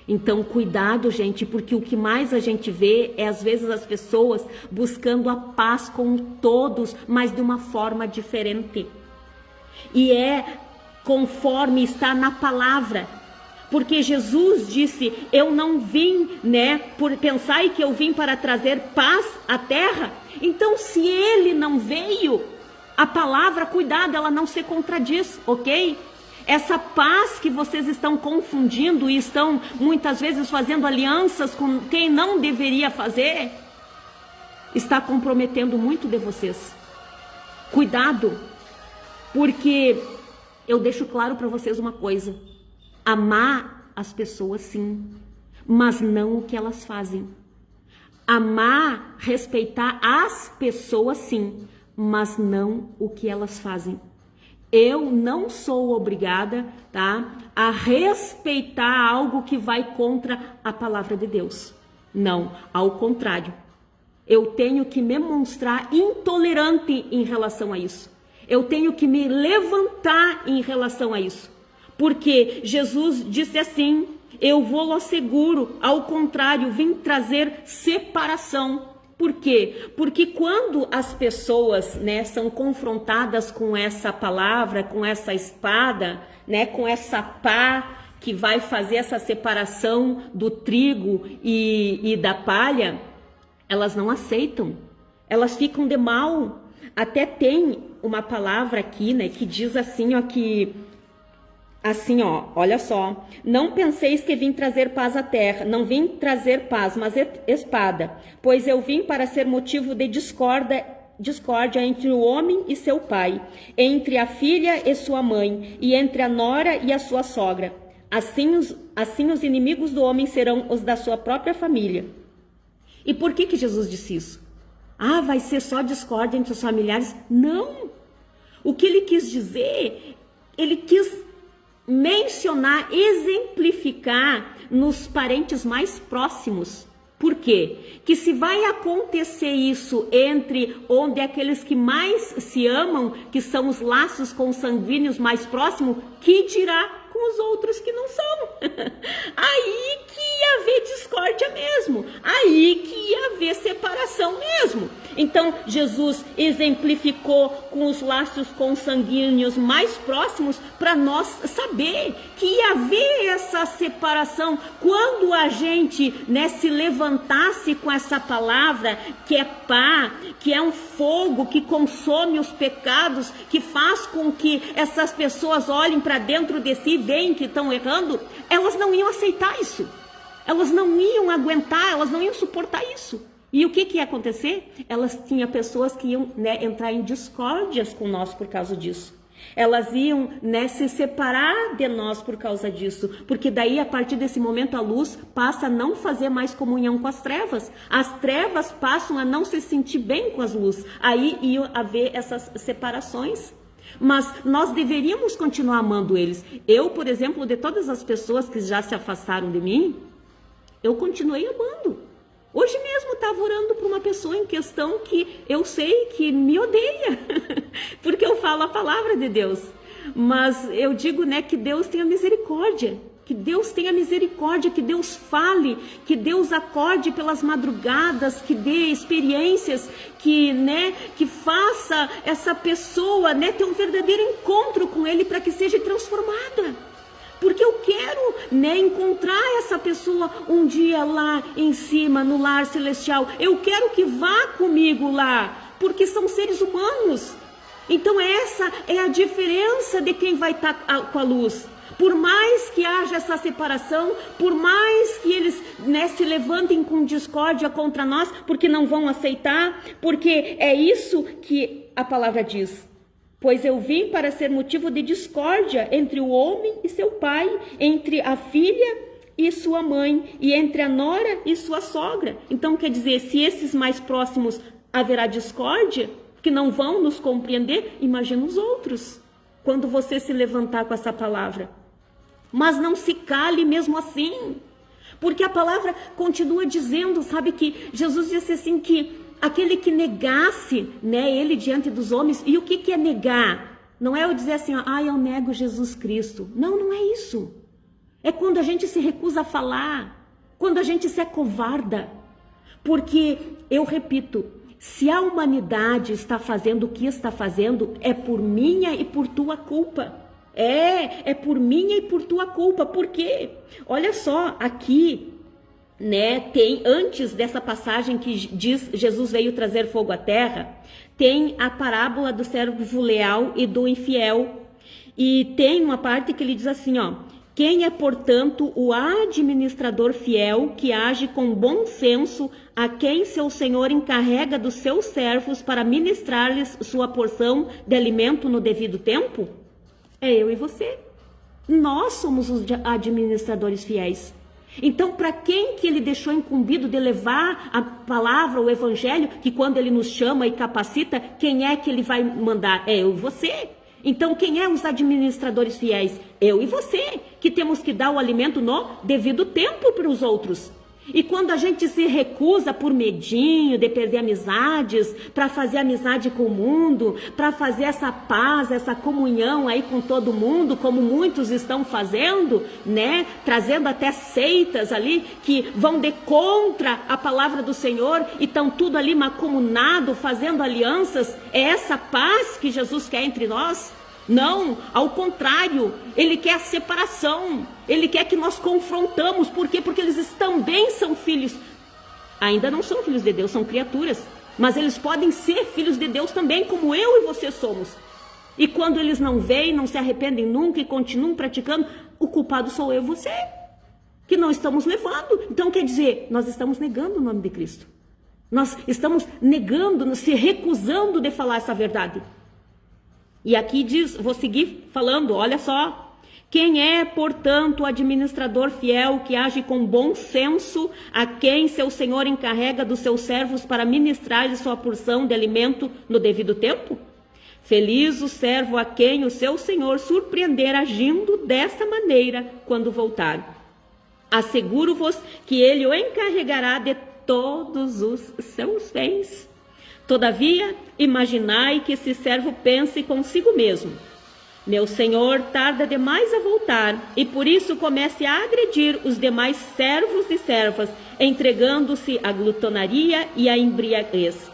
Então, cuidado, gente, porque o que mais a gente vê é às vezes as pessoas buscando a paz com todos, mas de uma forma diferente. E é conforme está na palavra. Porque Jesus disse, eu não vim, né, por pensar que eu vim para trazer paz à terra. Então, se ele não veio, a palavra, cuidado, ela não se contradiz, ok? Essa paz que vocês estão confundindo e estão muitas vezes fazendo alianças com quem não deveria fazer, está comprometendo muito de vocês. Cuidado, porque eu deixo claro para vocês uma coisa. Amar as pessoas sim, mas não o que elas fazem. Amar, respeitar as pessoas sim, mas não o que elas fazem. Eu não sou obrigada, tá, a respeitar algo que vai contra a palavra de Deus. Não, ao contrário. Eu tenho que me mostrar intolerante em relação a isso. Eu tenho que me levantar em relação a isso. Porque Jesus disse assim, eu vou asseguro, ao contrário, vim trazer separação. Por quê? Porque quando as pessoas, né, são confrontadas com essa palavra, com essa espada, né, com essa pá que vai fazer essa separação do trigo e da palha, elas não aceitam, elas ficam de mal. Até tem uma palavra aqui, né, que diz assim, ó, que assim, ó, olha só, não penseis que vim trazer paz à terra, não vim trazer paz, mas espada, pois eu vim para ser motivo de discórdia entre o homem e seu pai, entre a filha e sua mãe, e entre a nora e a sua sogra. Assim os inimigos do homem serão os da sua própria família. E por que Jesus disse isso? Ah, vai ser só discórdia entre os familiares? Não! O que ele quis dizer, ele quis mencionar, exemplificar nos parentes mais próximos. Por quê? Que se vai acontecer isso entre onde aqueles que mais se amam, que são os laços consanguíneos mais próximos, que dirá com os outros que não são? Aí que ia haver discórdia mesmo, aí que ia haver separação mesmo. Então Jesus exemplificou com os laços consanguíneos mais próximos para nós saber que ia haver essa separação quando a gente, né, se levantasse com essa palavra que é pá, que é um fogo que consome os pecados, que faz com que essas pessoas olhem para dentro de si e veem que estão errando. Elas não iam aceitar isso, elas não iam aguentar, elas não iam suportar isso. E o que ia acontecer? Elas tinham pessoas que iam, né, entrar em discórdias com nós por causa disso. Elas iam, né, se separar de nós por causa disso. Porque daí, a partir desse momento, a luz passa a não fazer mais comunhão com as trevas. As trevas passam a não se sentir bem com as luzes. Aí iam haver essas separações. Mas nós deveríamos continuar amando eles. Eu, por exemplo, de todas as pessoas que já se afastaram de mim, eu continuei amando. Hoje mesmo estava orando por uma pessoa em questão que eu sei que me odeia, porque eu falo a palavra de Deus. Mas eu digo, né, que Deus tenha misericórdia, que Deus tenha misericórdia, que Deus fale, que Deus acorde pelas madrugadas, que dê experiências, que, né, que faça essa pessoa, né, ter um verdadeiro encontro com Ele para que seja transformada. Porque eu quero, né, encontrar essa pessoa um dia lá em cima, no lar celestial. Eu quero que vá comigo lá, porque são seres humanos. Então essa é a diferença de quem vai estar com a luz. Por mais que haja essa separação, por mais que eles, né, se levantem com discórdia contra nós, porque não vão aceitar, porque é isso que a palavra diz. Pois eu vim para ser motivo de discórdia entre o homem e seu pai, entre a filha e sua mãe, e entre a nora e sua sogra. Então, quer dizer, se esses mais próximos haverá discórdia, que não vão nos compreender, imagina os outros, quando você se levantar com essa palavra. Mas não se cale mesmo assim, porque a palavra continua dizendo, sabe, que Jesus disse assim que aquele que negasse, né, ele diante dos homens. E o que é negar? Não é eu dizer assim, eu nego Jesus Cristo. Não, não é isso. É quando a gente se recusa a falar, quando a gente se acovarda. Porque, eu repito, se a humanidade está fazendo o que está fazendo, é por minha e por tua culpa. É por minha e por tua culpa. Por quê? Olha só, aqui, né, tem, antes dessa passagem que diz Jesus veio trazer fogo à terra, tem a parábola do servo leal e do infiel, e tem uma parte que ele diz assim, quem é, portanto, o administrador fiel que age com bom senso, a quem seu senhor encarrega dos seus servos para ministrar-lhes sua porção de alimento no devido tempo? É eu e você. Nós somos os administradores fiéis. Então, para quem que ele deixou incumbido de levar a palavra, o evangelho, que quando ele nos chama e capacita, quem é que ele vai mandar? É eu e você. Então, quem é os administradores fiéis? Eu e você, que temos que dar o alimento no devido tempo para os outros. E quando a gente se recusa por medinho de perder amizades, para fazer amizade com o mundo, para fazer essa paz, essa comunhão aí com todo mundo, como muitos estão fazendo, né? Trazendo até seitas ali que vão de contra a palavra do Senhor e estão tudo ali mancomunado, fazendo alianças. É essa paz que Jesus quer entre nós? Não, ao contrário, ele quer a separação, ele quer que nós confrontamos. Por quê? Porque eles também são filhos, ainda não são filhos de Deus, são criaturas, mas eles podem ser filhos de Deus também, como eu e você somos. E quando eles não veem, não se arrependem nunca e continuam praticando, o culpado sou eu e você, que não estamos levando. Então quer dizer, nós estamos negando o nome de Cristo, nós estamos negando, se recusando de falar essa verdade. E aqui diz, vou seguir falando, olha só. Quem é, portanto, o administrador fiel que age com bom senso, a quem seu senhor encarrega dos seus servos para ministrar-lhe sua porção de alimento no devido tempo? Feliz o servo a quem o seu senhor surpreender agindo dessa maneira quando voltar. Asseguro-vos que ele o encarregará de todos os seus bens. Todavia, imaginai que esse servo pense consigo mesmo: meu senhor tarda demais a voltar, e por isso comece a agredir os demais servos e servas, entregando-se à glutonaria e à embriaguez.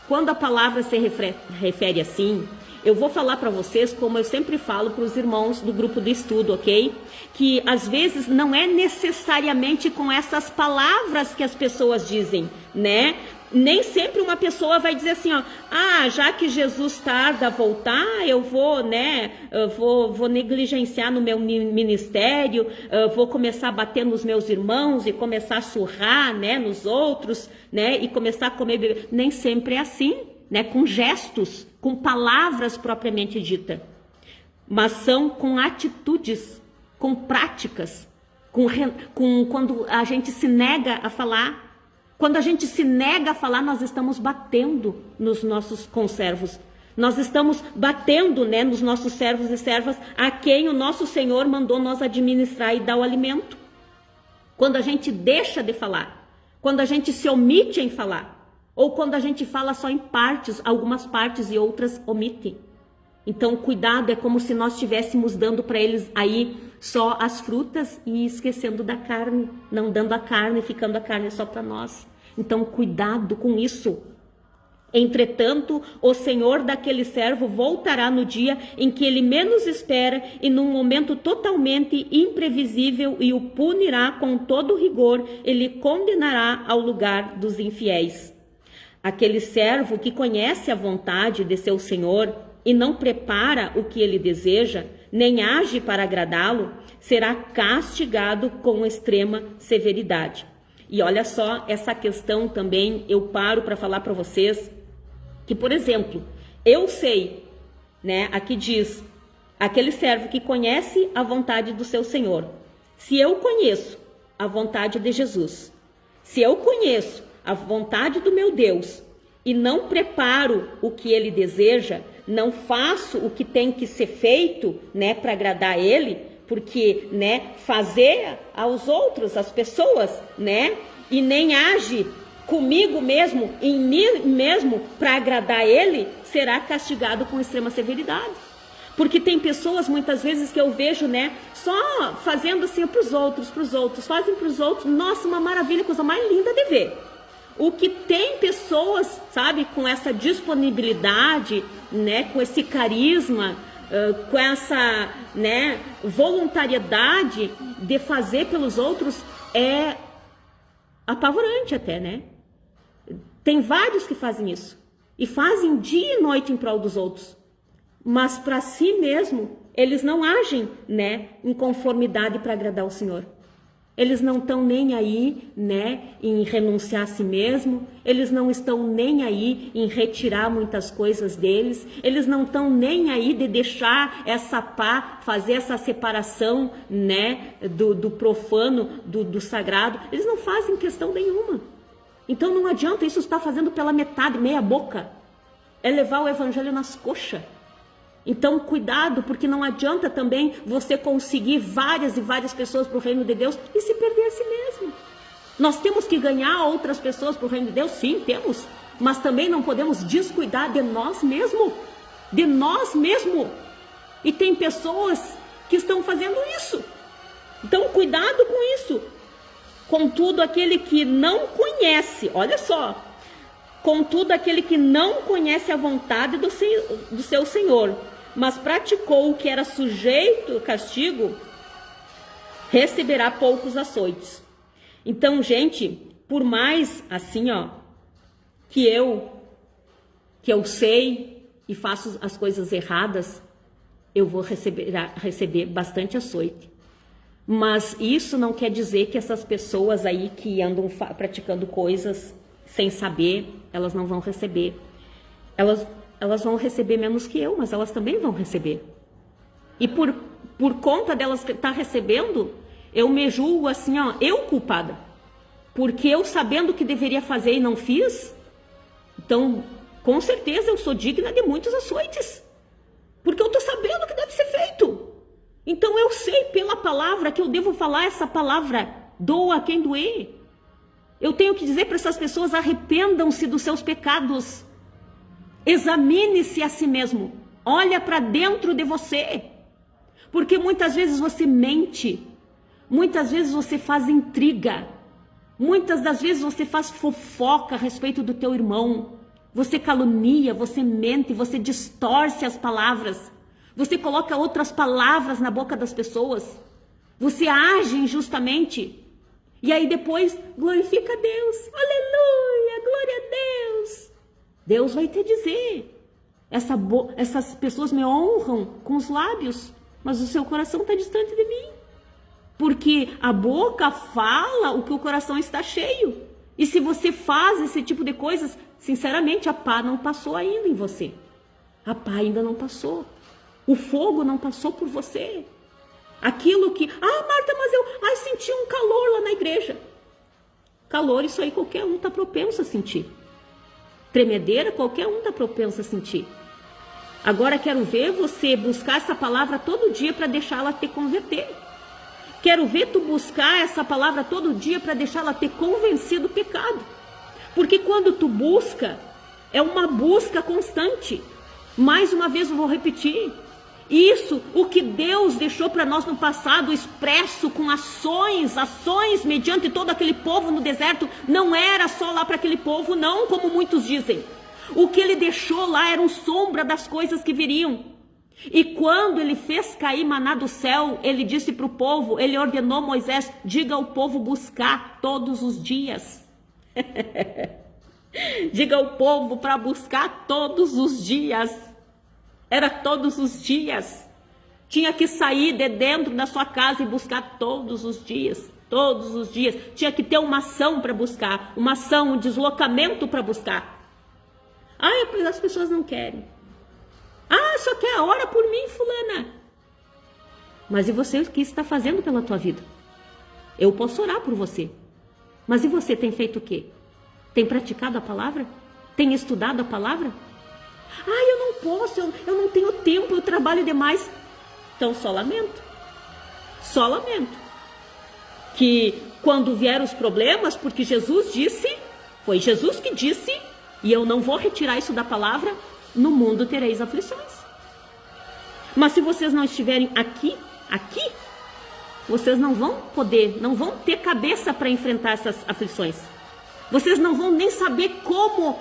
Quando a palavra se refere assim, eu vou falar para vocês, como eu sempre falo para os irmãos do grupo de estudo, ok? Que às vezes não é necessariamente com essas palavras que as pessoas dizem, né? Nem sempre uma pessoa vai dizer assim, ó, já que Jesus tarda a voltar, eu vou, né, vou negligenciar no meu ministério, vou começar a bater nos meus irmãos e começar a surrar, né, nos outros, né, e começar a comer bebê. Nem sempre é assim, né, com gestos, com palavras propriamente ditas, mas são com atitudes, com práticas, com quando a gente se nega a falar. Quando a gente se nega a falar, nós estamos batendo nos nossos conservos. Nós estamos batendo, né, nos nossos servos e servas a quem o nosso Senhor mandou nós administrar e dar o alimento. Quando a gente deixa de falar, quando a gente se omite em falar, ou quando a gente fala só em partes, algumas partes e outras omite. Então, cuidado, é como se nós estivéssemos dando para eles aí só as frutas e esquecendo da carne, não dando a carne, ficando a carne só para nós. Então, cuidado com isso. Entretanto, o senhor daquele servo voltará no dia em que ele menos espera e num momento totalmente imprevisível e o punirá com todo rigor, ele condenará ao lugar dos infiéis. Aquele servo que conhece a vontade de seu senhor e não prepara o que ele deseja, nem age para agradá-lo, será castigado com extrema severidade. E olha só, essa questão também eu paro para falar para vocês que, por exemplo, eu sei, né, aqui diz, aquele servo que conhece a vontade do seu senhor. Se eu conheço a vontade de Jesus, se eu conheço a vontade do meu Deus e não preparo o que ele deseja, não faço o que tem que ser feito, né, para agradar ele, porque, né, fazer aos outros, às pessoas, né, e nem age comigo mesmo, em mim mesmo, para agradar ele, será castigado com extrema severidade. Porque tem pessoas, muitas vezes, que eu vejo, né, só fazendo assim para os outros, fazem para os outros, nossa, uma maravilha, coisa mais linda de ver. O que tem pessoas, sabe, com essa disponibilidade, né, com esse carisma, com essa, né, voluntariedade de fazer pelos outros, é apavorante até, né? Tem vários que fazem isso e fazem dia e noite em prol dos outros, mas para si mesmo eles não agem, né, em conformidade para agradar o Senhor. Eles não estão nem aí, né, em renunciar a si mesmo, eles não estão nem aí em retirar muitas coisas deles, eles não estão nem aí de deixar essa pá, fazer essa separação, né, do profano, do sagrado, eles não fazem questão nenhuma. Então não adianta, isso está fazendo pela metade, meia boca, é levar o evangelho nas coxas. Então, cuidado, porque não adianta também você conseguir várias e várias pessoas para o reino de Deus e se perder a si mesmo. Nós temos que ganhar outras pessoas para o reino de Deus, sim, temos, mas também não podemos descuidar de nós mesmos, E tem pessoas que estão fazendo isso. Então, cuidado com isso. Contudo, aquele que não conhece, olha só, contudo, aquele que não conhece a vontade do seu Senhor, mas praticou o que era sujeito ao castigo, receberá poucos açoites. Então, gente, por mais assim, ó, que eu sei e faço as coisas erradas, eu vou receber bastante açoite. Mas isso não quer dizer que essas pessoas aí que andam praticando coisas sem saber, elas não vão receber. Elas vão receber menos que eu, mas elas também vão receber. E por conta delas estar recebendo, eu me julgo assim, ó, eu culpada. Porque eu sabendo o que deveria fazer e não fiz, então, com certeza eu sou digna de muitos açoites. porque eu estou sabendo que deve ser feito. Então eu sei pela palavra que eu devo falar essa palavra, doa quem doer. Eu tenho que dizer para essas pessoas: arrependam-se dos seus pecados, examine-se a si mesmo, olha para dentro de você, porque muitas vezes você mente, muitas vezes você faz intriga, muitas das vezes você faz fofoca a respeito do teu irmão, você calunia, você mente, você distorce as palavras, você coloca outras palavras na boca das pessoas, você age injustamente. E aí depois glorifica a Deus, aleluia, glória a Deus. Deus vai te dizer: essas pessoas me honram com os lábios, mas o seu coração está distante de mim. Porque a boca fala o que o coração está cheio. E se você faz esse tipo de coisas, sinceramente, a pá não passou ainda em você. A pá ainda não passou. O fogo não passou por você. Aquilo que, Marta, mas eu senti um calor lá na igreja. Calor, isso aí qualquer um está propenso a sentir. Tremedeira, qualquer um está propenso a sentir. Agora quero ver você buscar essa palavra todo dia para deixá-la te converter. Quero ver tu buscar essa palavra todo dia para deixá-la te convencer do pecado. Porque quando tu busca, é uma busca constante. Mais uma vez eu vou repetir. Isso, o que Deus deixou para nós no passado, expresso com ações mediante todo aquele povo no deserto, não era só lá para aquele povo, não, como muitos dizem. O que ele deixou lá era sombra das coisas que viriam. E quando ele fez cair maná do céu, ele disse para o povo, ele ordenou Moisés: diga ao povo buscar todos os dias. Diga ao povo para buscar todos os dias. Era todos os dias. Tinha que sair de dentro da sua casa e buscar todos os dias. Todos os dias. Tinha que ter uma ação para buscar. Uma ação, um deslocamento para buscar. As pessoas não querem. Só quer a hora por mim, fulana. Mas e você, o que está fazendo pela tua vida? Eu posso orar por você. Mas e você, tem feito o quê? Tem praticado a palavra? Tem estudado a palavra? Eu não posso, eu não tenho tempo, eu trabalho demais. Então só lamento. Só lamento. Que quando vieram os problemas, porque Jesus disse, foi Jesus que disse, e eu não vou retirar isso da palavra: no mundo tereis aflições. Mas se vocês não estiverem aqui, vocês não vão ter cabeça para enfrentar essas aflições. Vocês não vão nem saber como,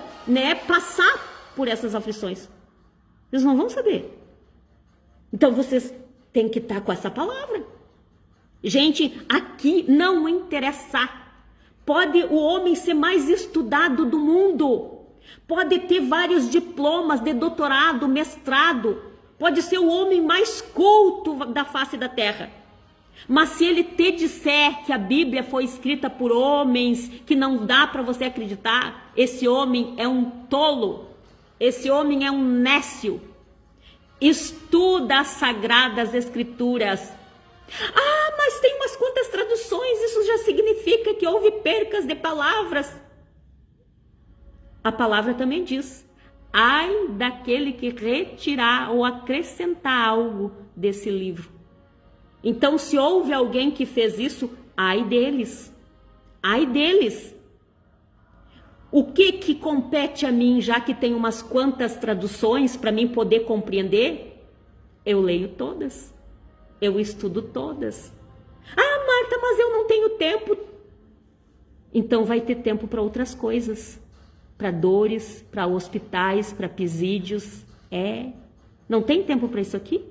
passar por essas aflições. Vocês não vão saber. Então vocês têm que estar com essa palavra. Gente, aqui não interessa. Pode o homem ser mais estudado do mundo, pode ter vários diplomas de doutorado, mestrado, pode ser o homem mais culto da face da terra. Mas se ele te disser que a Bíblia foi escrita por homens, que não dá para você acreditar, esse homem é um tolo. Esse homem é um nécio. Estuda as Sagradas Escrituras. Mas tem umas quantas traduções, isso já significa que houve percas de palavras. A palavra também diz: ai daquele que retirar ou acrescentar algo desse livro. Então, se houve alguém que fez isso, ai deles. Ai deles. O que compete a mim, já que tem umas quantas traduções para mim poder compreender? Eu leio todas. Eu estudo todas. Marta, mas eu não tenho tempo. Então vai ter tempo para outras coisas. Para dores, para hospitais, para presídios. Não tem tempo para isso aqui?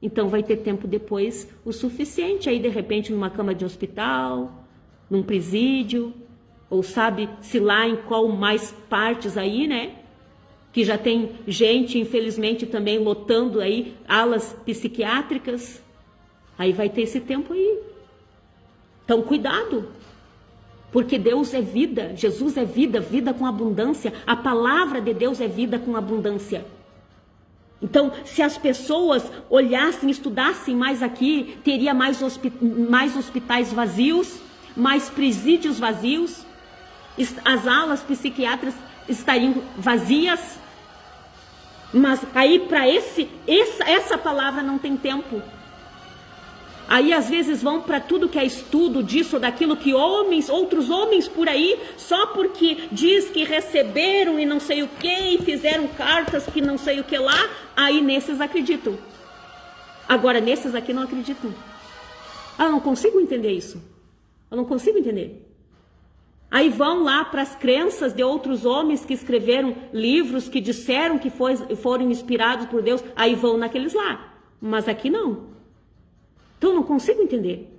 Então vai ter tempo depois o suficiente. Aí de repente numa cama de hospital, num presídio, ou sabe-se lá em qual mais partes aí, Que já tem gente, infelizmente, também lotando aí alas psiquiátricas. Aí vai ter esse tempo aí. Então, cuidado. Porque Deus é vida, Jesus é vida, vida com abundância. A palavra de Deus é vida com abundância. Então, se as pessoas olhassem, estudassem mais aqui, teria mais hospitais vazios, mais presídios vazios, as alas psiquiátricas estariam vazias. Mas aí para essa palavra não tem tempo. Aí às vezes vão para tudo que é estudo disso ou daquilo, que outros homens por aí, só porque diz que receberam e não sei o que, e fizeram cartas que não sei o que lá, aí nesses acreditam. Agora nesses aqui não acreditam. Eu não consigo entender isso. Eu não consigo entender. Aí vão lá para as crenças de outros homens que escreveram livros, que disseram que foram inspirados por Deus, aí vão naqueles lá. Mas aqui não. Então eu não consigo entender.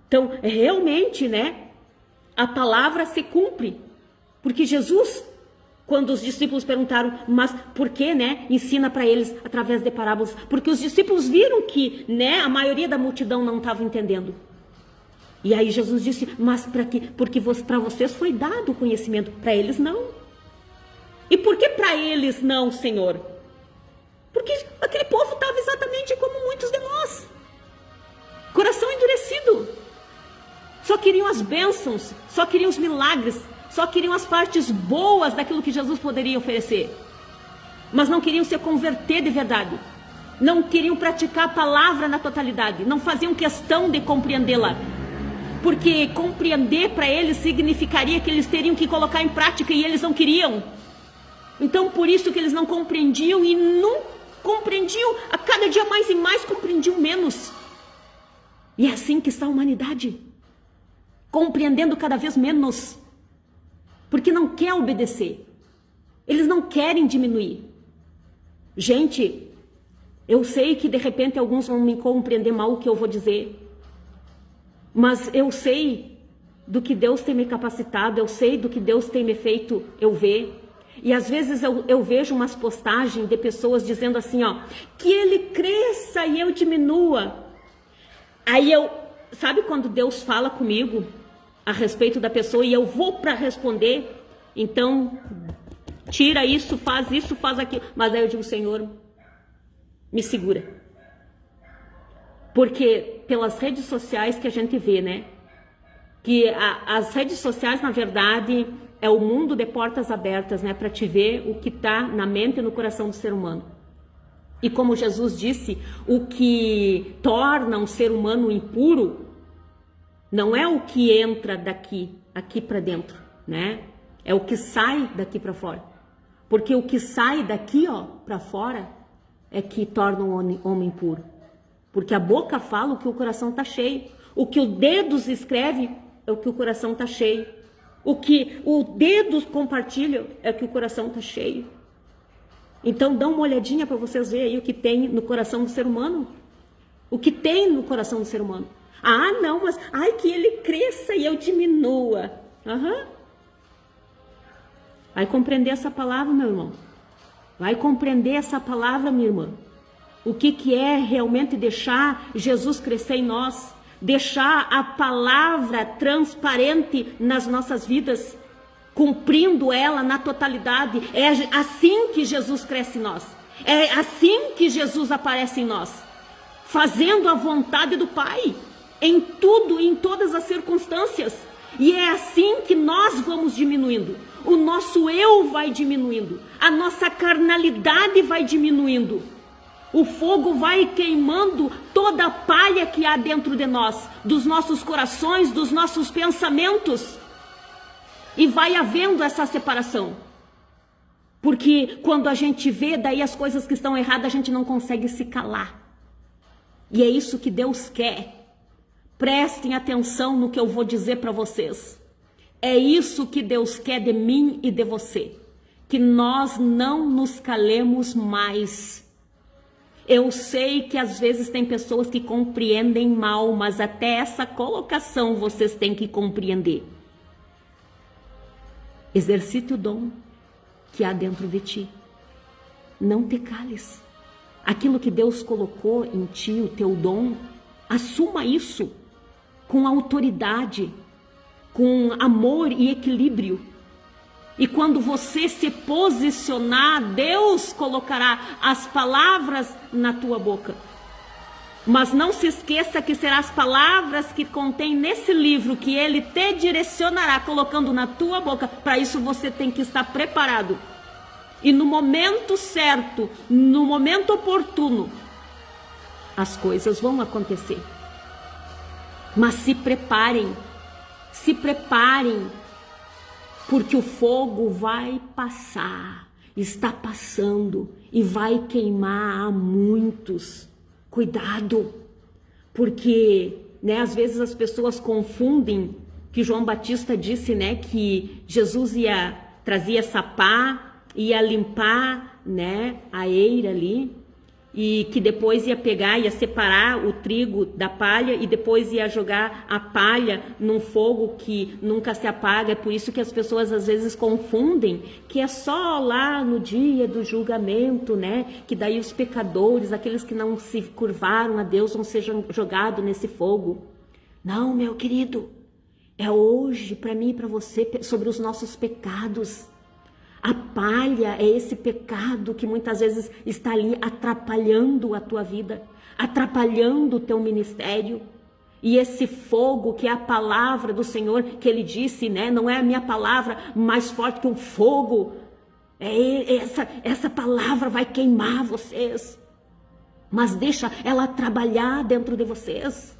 Então realmente, né, a palavra se cumpre. Porque Jesus, quando os discípulos perguntaram, mas por que, né, ensina para eles através de parábolas? Porque os discípulos viram que, né, a maioria da multidão não estava entendendo. E aí Jesus disse, mas para quê? Porque para vocês foi dado o conhecimento, para eles não. E por que para eles não, Senhor? Porque aquele povo estava exatamente como muitos de nós. Coração endurecido. Só queriam as bênçãos, só queriam os milagres, só queriam as partes boas daquilo que Jesus poderia oferecer. Mas não queriam se converter de verdade. Não queriam praticar a palavra na totalidade. Não faziam questão de compreendê-la. Porque compreender para eles significaria que eles teriam que colocar em prática e eles não queriam. Então por isso que eles não compreendiam e não compreendiam, a cada dia mais e mais compreendiam menos. E é assim que está a humanidade, compreendendo cada vez menos, porque não quer obedecer, eles não querem diminuir. Gente, eu sei que de repente alguns vão me compreender mal o que eu vou dizer, mas eu sei do que Deus tem me capacitado, eu sei do que Deus tem me feito eu ver. E às vezes eu vejo umas postagens de pessoas dizendo assim, ó, que ele cresça e eu diminua. Aí sabe quando Deus fala comigo a respeito da pessoa e eu vou para responder? Então, tira isso, faz aquilo. Mas aí eu digo, Senhor, me segura. Porque pelas redes sociais que a gente vê, né? Que as redes sociais, na verdade, é o mundo de portas abertas, né? Para te ver o que está na mente e no coração do ser humano. E como Jesus disse, o que torna um ser humano impuro não é o que entra aqui para dentro, né? É o que sai daqui para fora. Porque o que sai daqui, ó, para fora é que torna um homem impuro. Porque a boca fala o que o coração está cheio. O que o dedo escreve é o que o coração está cheio. O que o dedo compartilha é o que o coração está cheio. Então dá uma olhadinha para vocês verem aí o que tem no coração do ser humano. O que tem no coração do ser humano. Ah, não, mas ai que ele cresça e eu diminua. Vai compreender essa palavra, meu irmão. Vai compreender essa palavra, minha irmã. O que é realmente deixar Jesus crescer em nós. Deixar a palavra transparente nas nossas vidas. Cumprindo ela na totalidade. É assim que Jesus cresce em nós. É assim que Jesus aparece em nós. Fazendo a vontade do Pai. Em tudo, em todas as circunstâncias. E é assim que nós vamos diminuindo. O nosso eu vai diminuindo. A nossa carnalidade vai diminuindo. O fogo vai queimando toda a palha que há dentro de nós. Dos nossos corações, dos nossos pensamentos. E vai havendo essa separação. Porque quando a gente vê daí as coisas que estão erradas, a gente não consegue se calar. E é isso que Deus quer. Prestem atenção no que eu vou dizer para vocês. É isso que Deus quer de mim e de você. Que nós não nos calemos mais. Eu sei que às vezes tem pessoas que compreendem mal, mas até essa colocação vocês têm que compreender. Exercite o dom que há dentro de ti. Não te cales. Aquilo que Deus colocou em ti, o teu dom, assuma isso com autoridade, com amor e equilíbrio. E quando você se posicionar, Deus colocará as palavras na tua boca. Mas não se esqueça que serão as palavras que contém nesse livro que Ele te direcionará colocando na tua boca. Para isso você tem que estar preparado. E no momento certo, no momento oportuno, as coisas vão acontecer. Mas se preparem, porque o fogo vai passar, está passando e vai queimar a muitos. Cuidado, porque, né, às vezes as pessoas confundem que João Batista disse, né, que Jesus trazia essa pá, ia limpar, né, a eira ali, e que depois ia pegar, ia separar o trigo da palha e depois ia jogar a palha num fogo que nunca se apaga. É por isso que as pessoas às vezes confundem que é só lá no dia do julgamento, né? Que daí os pecadores, aqueles que não se curvaram a Deus, vão ser jogados nesse fogo. Não, meu querido, é hoje para mim e para você sobre os nossos pecados. A palha é esse pecado que muitas vezes está ali atrapalhando a tua vida, atrapalhando o teu ministério. E esse fogo que é a palavra do Senhor, que Ele disse, né? Não é a minha palavra mais forte que um fogo. Essa palavra vai queimar vocês. Mas deixa ela trabalhar dentro de vocês.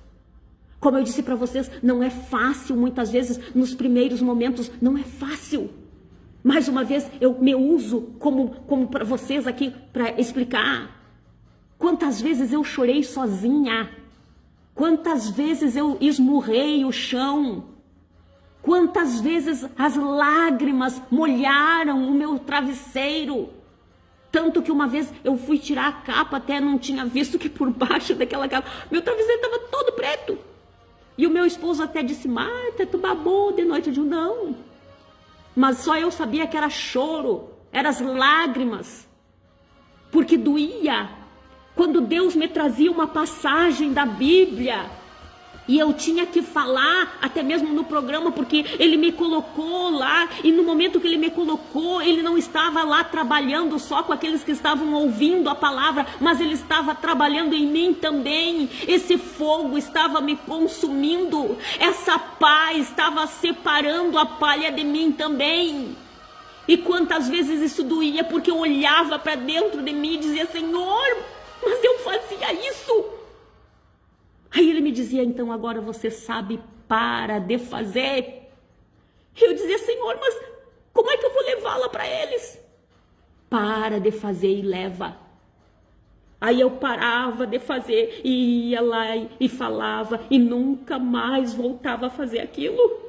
Como eu disse para vocês, não é fácil muitas vezes, nos primeiros momentos, não é fácil. Mais uma vez, eu me uso como para vocês aqui, para explicar. Quantas vezes eu chorei sozinha. Quantas vezes eu esmurrei o chão. Quantas vezes as lágrimas molharam o meu travesseiro. Tanto que uma vez eu fui tirar a capa, até não tinha visto que por baixo daquela capa, meu travesseiro estava todo preto. E o meu esposo até disse, Marta, tu babou de noite. Eu digo, não. Mas só eu sabia que era choro, eram as lágrimas, porque doía. Quando Deus me trazia uma passagem da Bíblia, e eu tinha que falar, até mesmo no programa, porque Ele me colocou lá, e no momento que Ele me colocou, Ele não estava lá trabalhando só com aqueles que estavam ouvindo a palavra, mas Ele estava trabalhando em mim também. Esse fogo estava me consumindo, essa pá estava separando a palha de mim também. E quantas vezes isso doía, porque eu olhava para dentro de mim e dizia, Senhor, mas eu fazia isso. Aí Ele me dizia, então agora você sabe, para de fazer. E eu dizia, Senhor, mas como é que eu vou levá-la para eles? Para de fazer e leva. Aí eu parava de fazer e ia lá e falava e nunca mais voltava a fazer aquilo.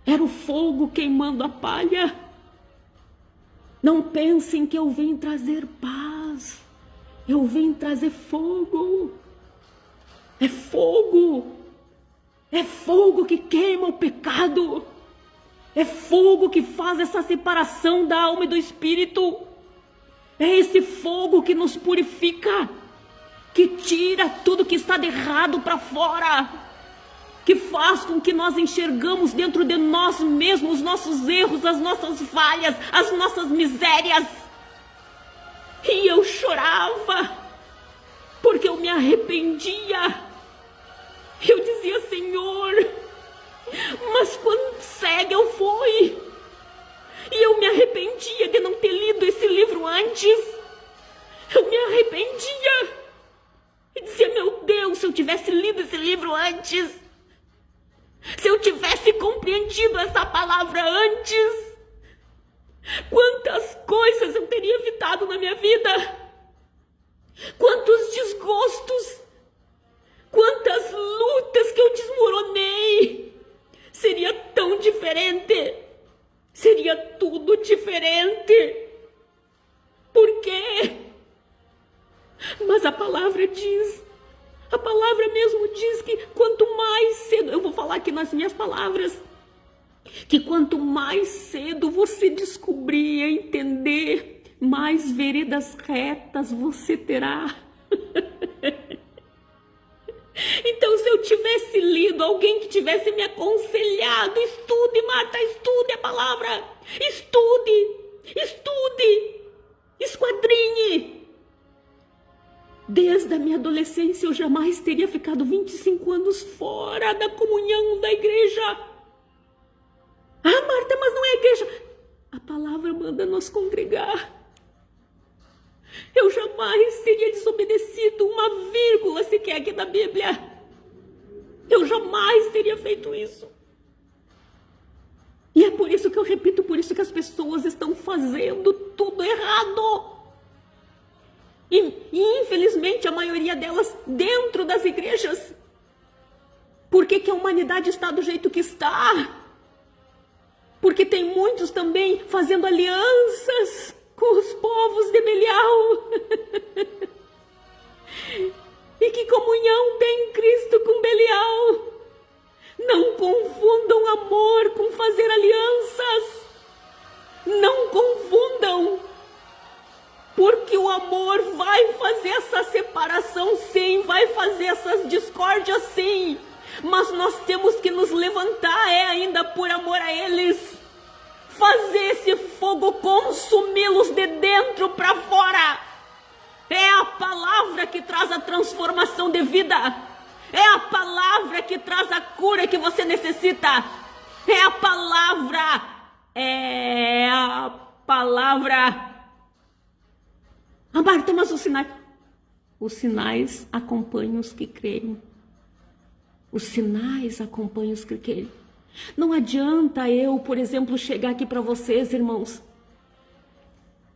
Era o fogo queimando a palha. Não pensem que eu vim trazer paz. Eu vim trazer fogo. É fogo. É fogo que queima o pecado. É fogo que faz essa separação da alma e do espírito. É esse fogo que nos purifica, que tira tudo que está de errado para fora, que faz com que nós enxergamos dentro de nós mesmos os nossos erros, as nossas falhas, as nossas misérias. E eu chorava, porque eu me arrependia. Eu dizia, Senhor, mas quão cega eu fui. E eu me arrependia de não ter lido esse livro antes. Eu me arrependia. E dizia, meu Deus, se eu tivesse lido esse livro antes, se eu tivesse compreendido essa palavra antes, quantas coisas eu teria evitado na minha vida. Quantos desgostos, quantas lutas que eu desmoronei. Seria tão diferente. Seria tudo diferente. Por quê? Mas a palavra diz, a palavra mesmo diz que quanto mais cedo, eu vou falar aqui nas minhas palavras, que quanto mais cedo você descobrir e entender, mais veredas retas você terá. Então, se eu tivesse lido, alguém que tivesse me aconselhado, estude, Marta, estude a palavra, estude, esquadrinhe. Desde a minha adolescência, eu jamais teria ficado 25 anos fora da comunhão da igreja. Ah, Marta, mas não é a igreja. A palavra manda nós congregar. Eu jamais teria desobedecido uma vírgula sequer aqui da Bíblia. Eu jamais teria feito isso. E é por isso que eu repito, por isso que as pessoas estão fazendo tudo errado. E infelizmente a maioria delas dentro das igrejas. Por que a humanidade está do jeito que está? Porque tem muitos também fazendo alianças com os povos de Belial. E que comunhão tem Cristo com Belial? Não confundam amor com fazer alianças. Não confundam. Porque o amor vai fazer essa separação sim, vai fazer essas discórdias sim. Mas nós temos que nos levantar, ainda por amor a eles. Fazer esse fogo consumi-los de dentro para fora. É a palavra que traz a transformação de vida. É a palavra que traz a cura que você necessita. É a palavra. É a palavra. Ah, Marta, mas os sinais acompanham os que creem. Os sinais acompanham os que creem. Não adianta eu, por exemplo, chegar aqui para vocês, irmãos,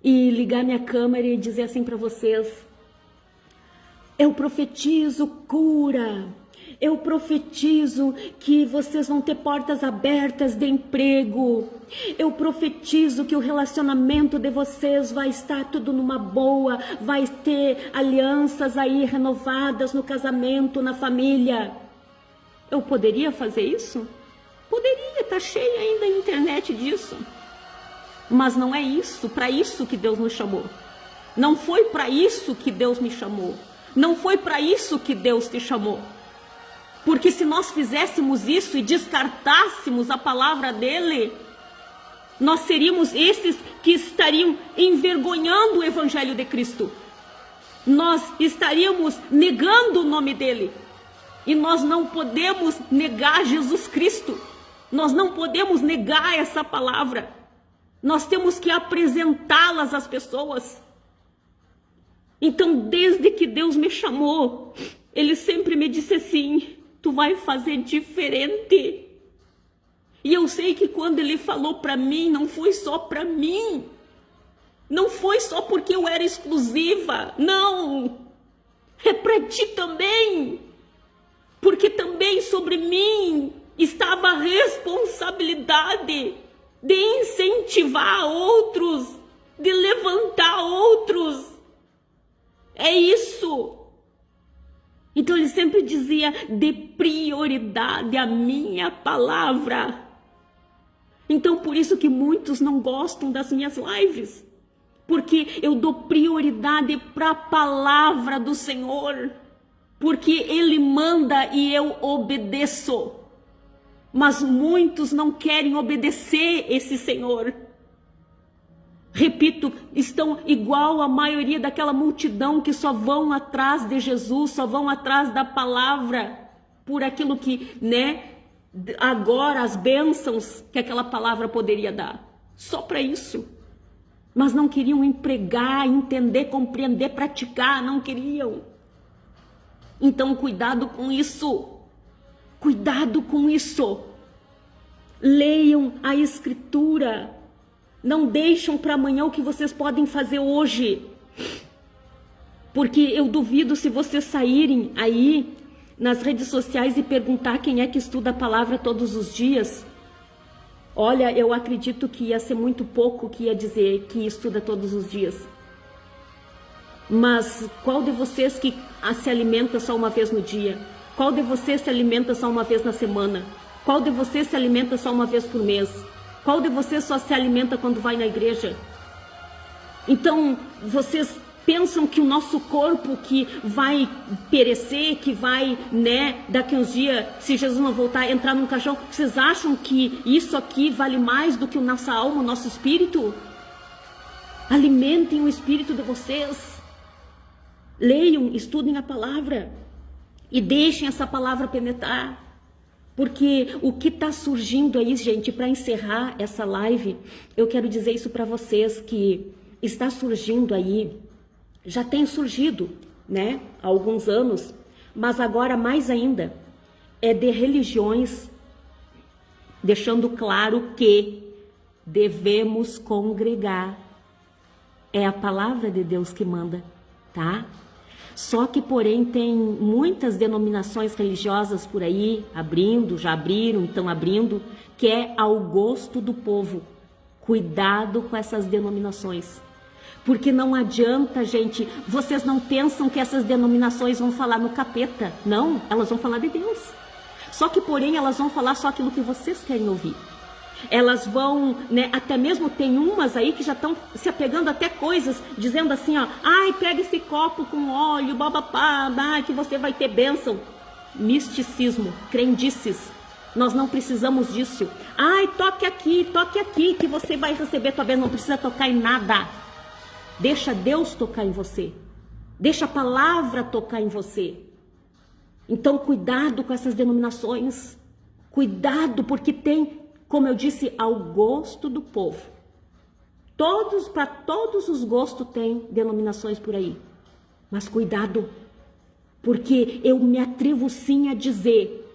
e ligar minha câmera e dizer assim para vocês: eu profetizo cura, eu profetizo que vocês vão ter portas abertas de emprego, eu profetizo que o relacionamento de vocês vai estar tudo numa boa, vai ter alianças aí renovadas no casamento, na família. Eu poderia fazer isso? Poderia, está cheia ainda a internet disso. Mas não é isso, para isso que Deus nos chamou. Não foi para isso que Deus me chamou. Não foi para isso que Deus te chamou. Porque se nós fizéssemos isso e descartássemos a palavra dele, nós seríamos esses que estariam envergonhando o Evangelho de Cristo. Nós estaríamos negando o nome dele. E nós não podemos negar Jesus Cristo. Nós não podemos negar essa palavra. Nós temos que apresentá-las às pessoas. Então, desde que Deus me chamou, Ele sempre me disse assim: tu vai fazer diferente. E eu sei que quando Ele falou para mim, não foi só para mim. Não foi só porque eu era exclusiva. Não. É para ti também. Porque também sobre mim estava a responsabilidade de incentivar outros, de levantar outros. É isso. Então ele sempre dizia: dê prioridade à minha palavra. Então por isso que muitos não gostam das minhas lives. Porque eu dou prioridade para a palavra do Senhor. Porque Ele manda e eu obedeço. Mas muitos não querem obedecer esse Senhor. Repito, estão igual a maioria daquela multidão que só vão atrás de Jesus, só vão atrás da palavra, por aquilo que, agora as bênçãos que aquela palavra poderia dar. Só para isso. Mas não queriam empregar, entender, compreender, praticar, não queriam. Então, cuidado com isso. Cuidado com isso. Leiam a Escritura. Não deixam para amanhã o que vocês podem fazer hoje. Porque eu duvido se vocês saírem aí nas redes sociais e perguntar quem é que estuda a palavra todos os dias. Olha, eu acredito que ia ser muito pouco que ia dizer que estuda todos os dias. Mas qual de vocês que se alimenta só uma vez no dia? Qual de vocês se alimenta só uma vez na semana? Qual de vocês se alimenta só uma vez por mês? Qual de vocês só se alimenta quando vai na igreja? Então, vocês pensam que o nosso corpo que vai perecer, que vai, daqui uns dias, se Jesus não voltar, entrar num caixão, vocês acham que isso aqui vale mais do que a nossa alma, o nosso espírito? Alimentem o espírito de vocês. Leiam, estudem a palavra e deixem essa palavra penetrar. Porque o que está surgindo aí, gente, para encerrar essa live, eu quero dizer isso para vocês, que está surgindo aí, já tem surgido, né, há alguns anos, mas agora mais ainda, é de religiões, deixando claro que devemos congregar. É a palavra de Deus que manda, tá? Só que, porém, tem muitas denominações religiosas por aí, abrindo, já abriram, estão abrindo, que é ao gosto do povo. Cuidado com essas denominações. Porque não adianta, gente, vocês não pensam que essas denominações vão falar no capeta. Não, elas vão falar de Deus. Só que, porém, elas vão falar só aquilo que vocês querem ouvir. Elas vão, né, até mesmo tem umas aí que já estão se apegando até coisas, dizendo assim, ó, ai, pega esse copo com óleo, babapá, que você vai ter bênção. Misticismo, crendices. Nós não precisamos disso. Ai, toque aqui, que você vai receber tua bênção. Não precisa tocar em nada. Deixa Deus tocar em você. Deixa a palavra tocar em você. Então, cuidado com essas denominações. Cuidado, porque tem, como eu disse, ao gosto do povo. Para todos os gostos tem denominações por aí. Mas cuidado, porque eu me atrevo sim a dizer,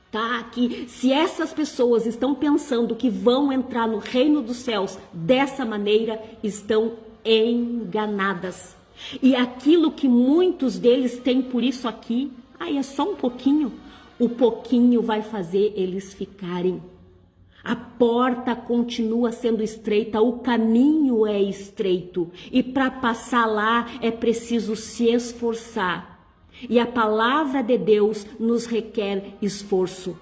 tá, que se essas pessoas estão pensando que vão entrar no reino dos céus dessa maneira, estão enganadas. E aquilo que muitos deles têm por isso aqui, é só um pouquinho. O pouquinho vai fazer eles ficarem. A porta continua sendo estreita, o caminho é estreito. E para passar lá é preciso se esforçar. E a palavra de Deus nos requer esforço.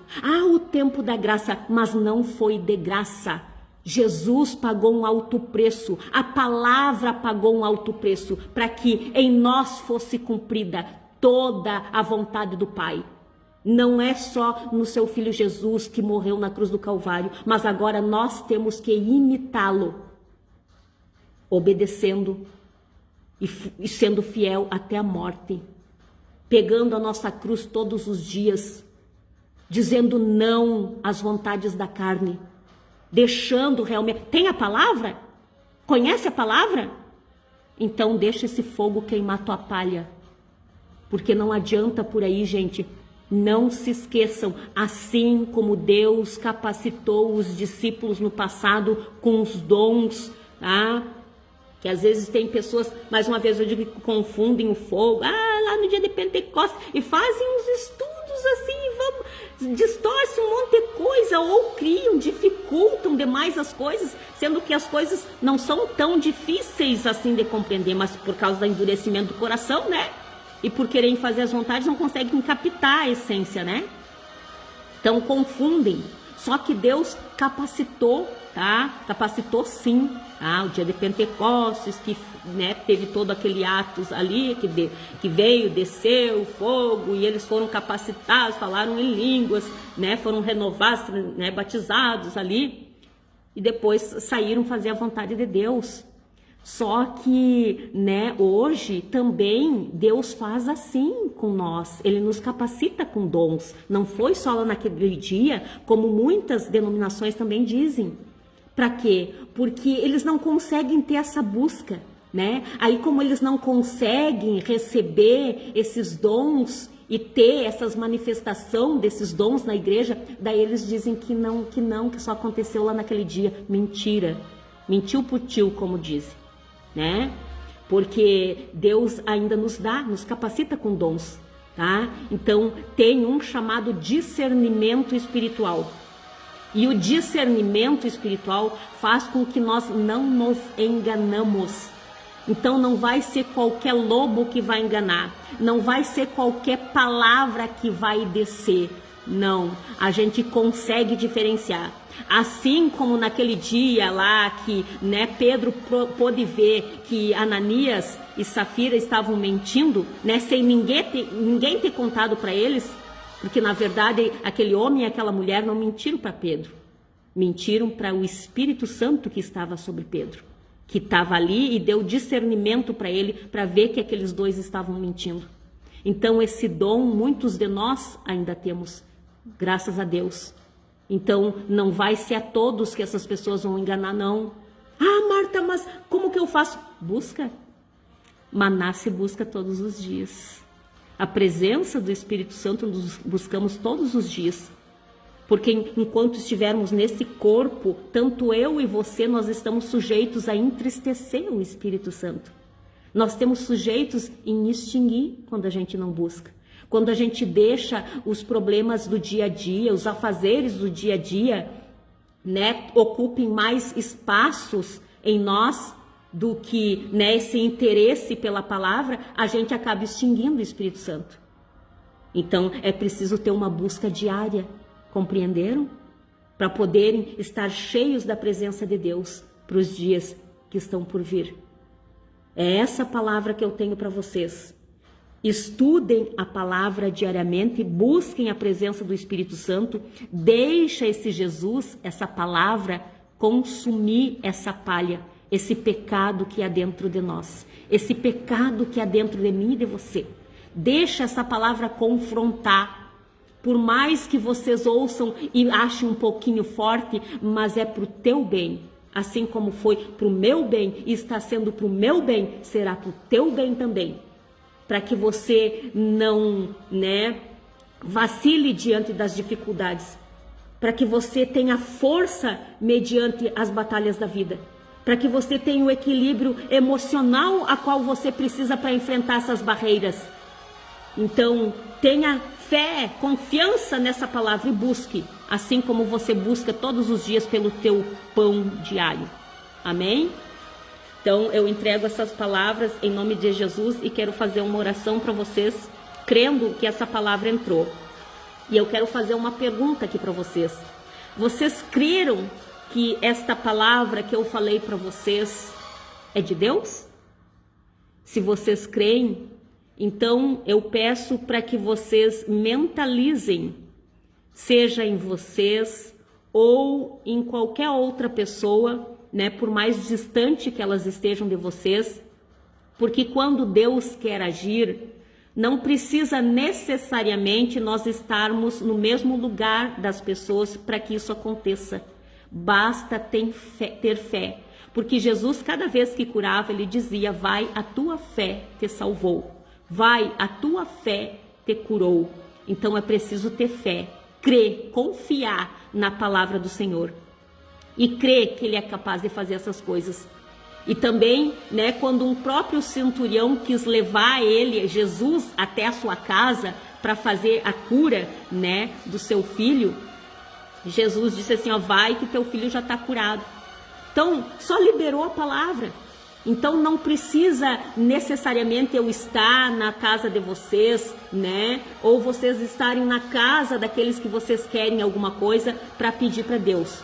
O tempo da graça, mas não foi de graça. Jesus pagou um alto preço, a palavra pagou um alto preço para que em nós fosse cumprida toda a vontade do Pai. Não é só no seu Filho Jesus que morreu na cruz do Calvário, mas agora nós temos que imitá-lo, obedecendo e sendo fiel até a morte, pegando a nossa cruz todos os dias, dizendo não às vontades da carne, deixando realmente... Tem a palavra? Conhece a palavra? Então deixa esse fogo queimar tua palha, porque não adianta por aí, gente. Não se esqueçam, assim como Deus capacitou os discípulos no passado com os dons, tá? Que às vezes tem pessoas, mais uma vez eu digo, que confundem o fogo, lá no dia de Pentecostes, e fazem uns estudos assim, distorcem um monte de coisa, ou criam, dificultam demais as coisas, sendo que as coisas não são tão difíceis assim de compreender, mas por causa do endurecimento do coração, né? E por quererem fazer as vontades, não conseguem captar a essência, né? Então confundem. Só que Deus capacitou, tá? Capacitou sim, tá? O dia de Pentecostes, que, né, teve todo aquele atos ali, que veio, desceu o fogo, e eles foram capacitados, falaram em línguas, né? Foram renovados, né, batizados ali, e depois saíram fazer a vontade de Deus. Só que, né, hoje também Deus faz assim com nós, Ele nos capacita com dons, não foi só lá naquele dia, como muitas denominações também dizem. Para quê? Porque eles não conseguem ter essa busca, né? Aí como eles não conseguem receber esses dons e ter essas manifestações desses dons na igreja, daí eles dizem que só aconteceu lá naquele dia. Mentira, mentiu pro tio, como dizem. Né? Porque Deus ainda nos capacita com dons, tá? Então tem um chamado discernimento espiritual. E o discernimento espiritual faz com que nós não nos enganamos. Então não vai ser qualquer lobo que vai enganar, não vai ser qualquer palavra que vai descer. Não, a gente consegue diferenciar. Assim como naquele dia lá que, né, Pedro pôde ver que Ananias e Safira estavam mentindo, né, sem ninguém ter contado para eles, porque na verdade aquele homem e aquela mulher não mentiram para Pedro, mentiram para o Espírito Santo que estava sobre Pedro, que estava ali e deu discernimento para ele, para ver que aqueles dois estavam mentindo. Então esse dom muitos de nós ainda temos, Graças a Deus. Então, não vai ser a todos que essas pessoas vão enganar, não. Ah, Marta, mas como que eu faço? Busca. Maná se busca todos os dias. A presença do Espírito Santo nós buscamos todos os dias. Porque enquanto estivermos nesse corpo, tanto eu e você, nós estamos sujeitos a entristecer o Espírito Santo. Nós temos sujeitos em extinguir quando a gente não busca. Quando a gente deixa os problemas do dia a dia, os afazeres do dia a dia, né, ocupem mais espaços em nós do que, né, esse interesse pela palavra, a gente acaba extinguindo o Espírito Santo. Então, é preciso ter uma busca diária, compreenderam? Para poderem estar cheios da presença de Deus para os dias que estão por vir. É essa palavra que eu tenho para vocês. Estudem a palavra diariamente, busquem a presença do Espírito Santo, deixa esse Jesus, essa palavra, consumir essa palha, esse pecado que há dentro de nós, esse pecado que há dentro de mim e de você. Deixa essa palavra confrontar, por mais que vocês ouçam e achem um pouquinho forte, mas é para o teu bem. Assim como foi para o meu bem e está sendo para o meu bem, será para o teu bem também. Para que você não, né, vacile diante das dificuldades. Para que você tenha força mediante as batalhas da vida. Para que você tenha o equilíbrio emocional a qual você precisa para enfrentar essas barreiras. Então, tenha fé, confiança nessa palavra e busque. Assim como você busca todos os dias pelo teu pão diário. Amém? Então, eu entrego essas palavras em nome de Jesus e quero fazer uma oração para vocês, crendo que essa palavra entrou. E eu quero fazer uma pergunta aqui para vocês. Vocês creram que esta palavra que eu falei para vocês é de Deus? Se vocês creem, então eu peço para que vocês mentalizem, seja em vocês ou em qualquer outra pessoa, né, por mais distante que elas estejam de vocês, porque quando Deus quer agir, não precisa necessariamente nós estarmos no mesmo lugar das pessoas para que isso aconteça. Basta ter fé, porque Jesus, cada vez que curava, ele dizia: vai, a tua fé te salvou, vai, a tua fé te curou. Então é preciso ter fé, crer, confiar na palavra do Senhor. E crer que ele é capaz de fazer essas coisas. E também, né, quando um próprio centurião quis levar ele, Jesus, até a sua casa para fazer a cura, né, do seu filho, Jesus disse assim: ó, vai que teu filho já está curado. Então, só liberou a palavra. Então, não precisa necessariamente eu estar na casa de vocês, né, ou vocês estarem na casa daqueles que vocês querem alguma coisa para pedir para Deus.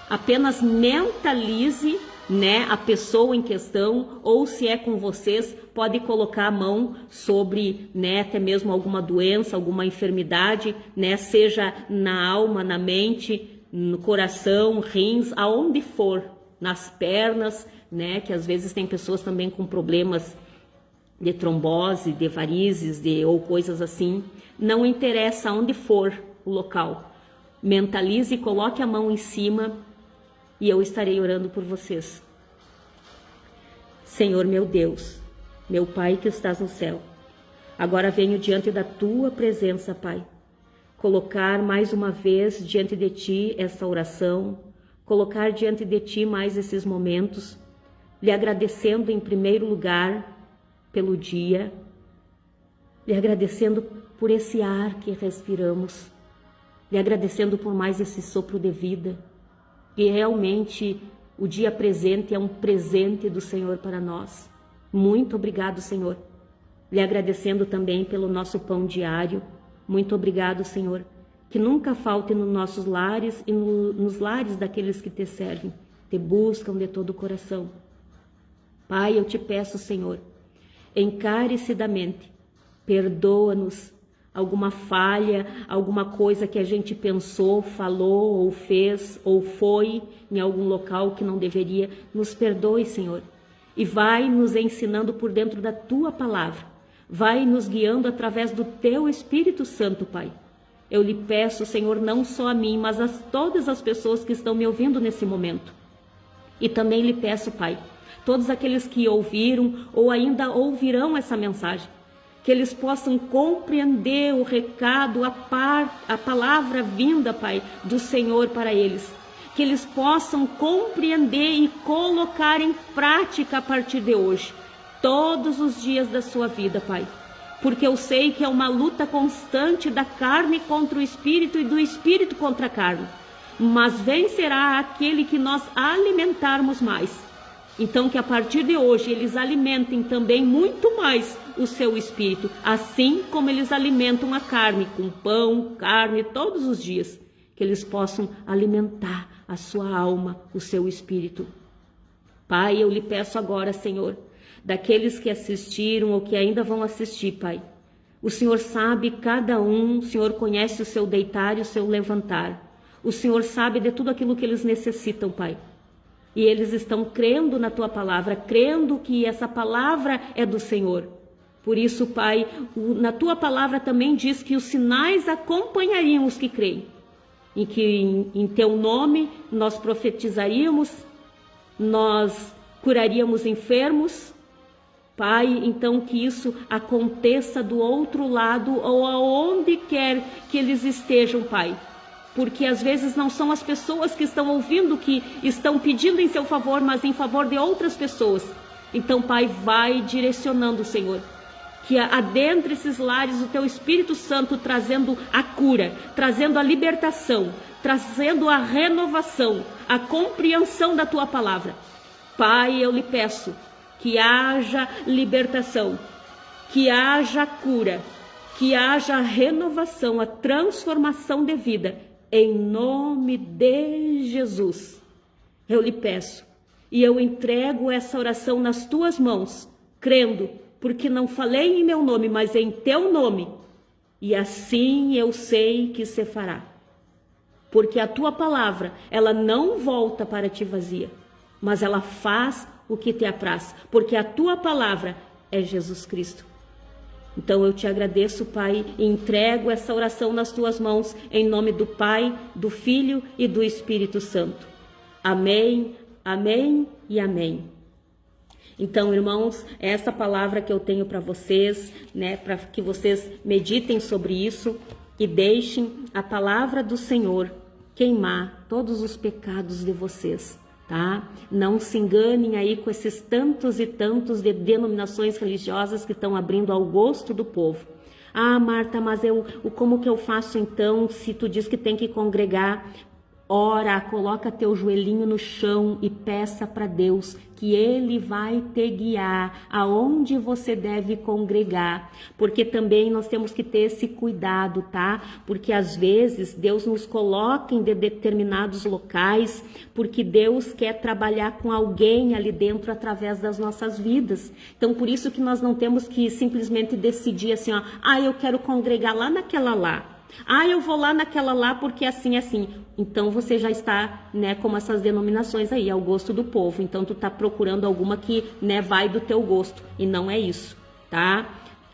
Apenas mentalize, né, a pessoa em questão, ou se é com vocês, pode colocar a mão sobre, né, até mesmo alguma doença, alguma enfermidade, né, seja na alma, na mente, no coração, rins, aonde for, nas pernas, né, que às vezes tem pessoas também com problemas de trombose, de varizes, ou coisas assim. Não interessa onde for o local, mentalize e coloque a mão em cima e eu estarei orando por vocês. Senhor meu Deus, meu Pai que estás no céu, agora venho diante da tua presença, Pai, colocar mais uma vez diante de ti essa oração, colocar diante de ti mais esses momentos, lhe agradecendo em primeiro lugar pelo dia, lhe agradecendo por esse ar que respiramos, lhe agradecendo por mais esse sopro de vida, que realmente o dia presente é um presente do Senhor para nós. Muito obrigado, Senhor. Lhe agradecendo também pelo nosso pão diário. Muito obrigado, Senhor. Que nunca falte nos nossos lares e nos lares daqueles que te servem, te buscam de todo o coração. Pai, eu te peço, Senhor, encarecidamente, perdoa-nos alguma falha, alguma coisa que a gente pensou, falou ou fez ou foi em algum local que não deveria. Nos perdoe, Senhor, e vai nos ensinando por dentro da tua palavra, vai nos guiando através do teu Espírito Santo, Pai, Eu lhe peço, Senhor, não só a mim, mas a todas as pessoas que estão me ouvindo nesse momento. E também lhe peço, Pai, todos aqueles que ouviram ou ainda ouvirão essa mensagem, que eles possam compreender o recado, a palavra vinda, Pai, do Senhor para eles. Que eles possam compreender e colocar em prática a partir de hoje, todos os dias da sua vida, Pai. Porque eu sei que é uma luta constante da carne contra o espírito e do espírito contra a carne. Mas vencerá aquele que nós alimentarmos mais. Então que a partir de hoje eles alimentem também muito mais o seu espírito, assim como eles alimentam a carne, com pão, carne, todos os dias. Que eles possam alimentar a sua alma, o seu espírito. Pai, eu lhe peço agora, Senhor, daqueles que assistiram ou que ainda vão assistir, Pai. O Senhor sabe cada um, o Senhor conhece o seu deitar e o seu levantar. O Senhor sabe de tudo aquilo que eles necessitam, Pai. E eles estão crendo na Tua palavra, crendo que essa palavra é do Senhor. Por isso, Pai, na Tua palavra também diz que os sinais acompanhariam os que creem. E que em Teu nome nós profetizaríamos, nós curaríamos enfermos. Pai, então que isso aconteça do outro lado ou aonde quer que eles estejam, Pai. Porque às vezes não são as pessoas que estão ouvindo que estão pedindo em seu favor, mas em favor de outras pessoas. Então, Pai, vai direcionando, Senhor. Que adentre esses lares o Teu Espírito Santo trazendo a cura, trazendo a libertação, trazendo a renovação, a compreensão da Tua palavra. Pai, eu lhe peço que haja libertação, que haja cura, que haja renovação, a transformação de vida, em nome de Jesus. Eu lhe peço e eu entrego essa oração nas Tuas mãos, crendo, porque não falei em meu nome, mas em Teu nome, e assim eu sei que se fará. Porque a Tua palavra, ela não volta para Ti vazia, mas ela faz o que Te apraz, porque a Tua palavra é Jesus Cristo. Então eu Te agradeço, Pai, e entrego essa oração nas Tuas mãos, em nome do Pai, do Filho e do Espírito Santo. Amém, amém e amém. Então, irmãos, essa palavra que eu tenho para vocês, né, para que vocês meditem sobre isso e deixem a palavra do Senhor queimar todos os pecados de vocês. Tá? Não se enganem aí com esses tantos e tantos de denominações religiosas que estão abrindo ao gosto do povo. Ah, Marta, mas como que eu faço então se tu diz que tem que congregar? Ora, coloca teu joelhinho no chão e peça para Deus que Ele vai te guiar aonde você deve congregar, porque também nós temos que ter esse cuidado, tá? Porque às vezes Deus nos coloca em determinados locais, porque Deus quer trabalhar com alguém ali dentro através das nossas vidas. Então por isso que nós não temos que simplesmente decidir assim, ó, eu quero congregar lá naquela lá. Eu vou lá naquela lá porque assim. Então você já está, né, como essas denominações aí, ao gosto do povo. Então tu está procurando alguma que, né, vai do teu gosto. E não é isso, tá?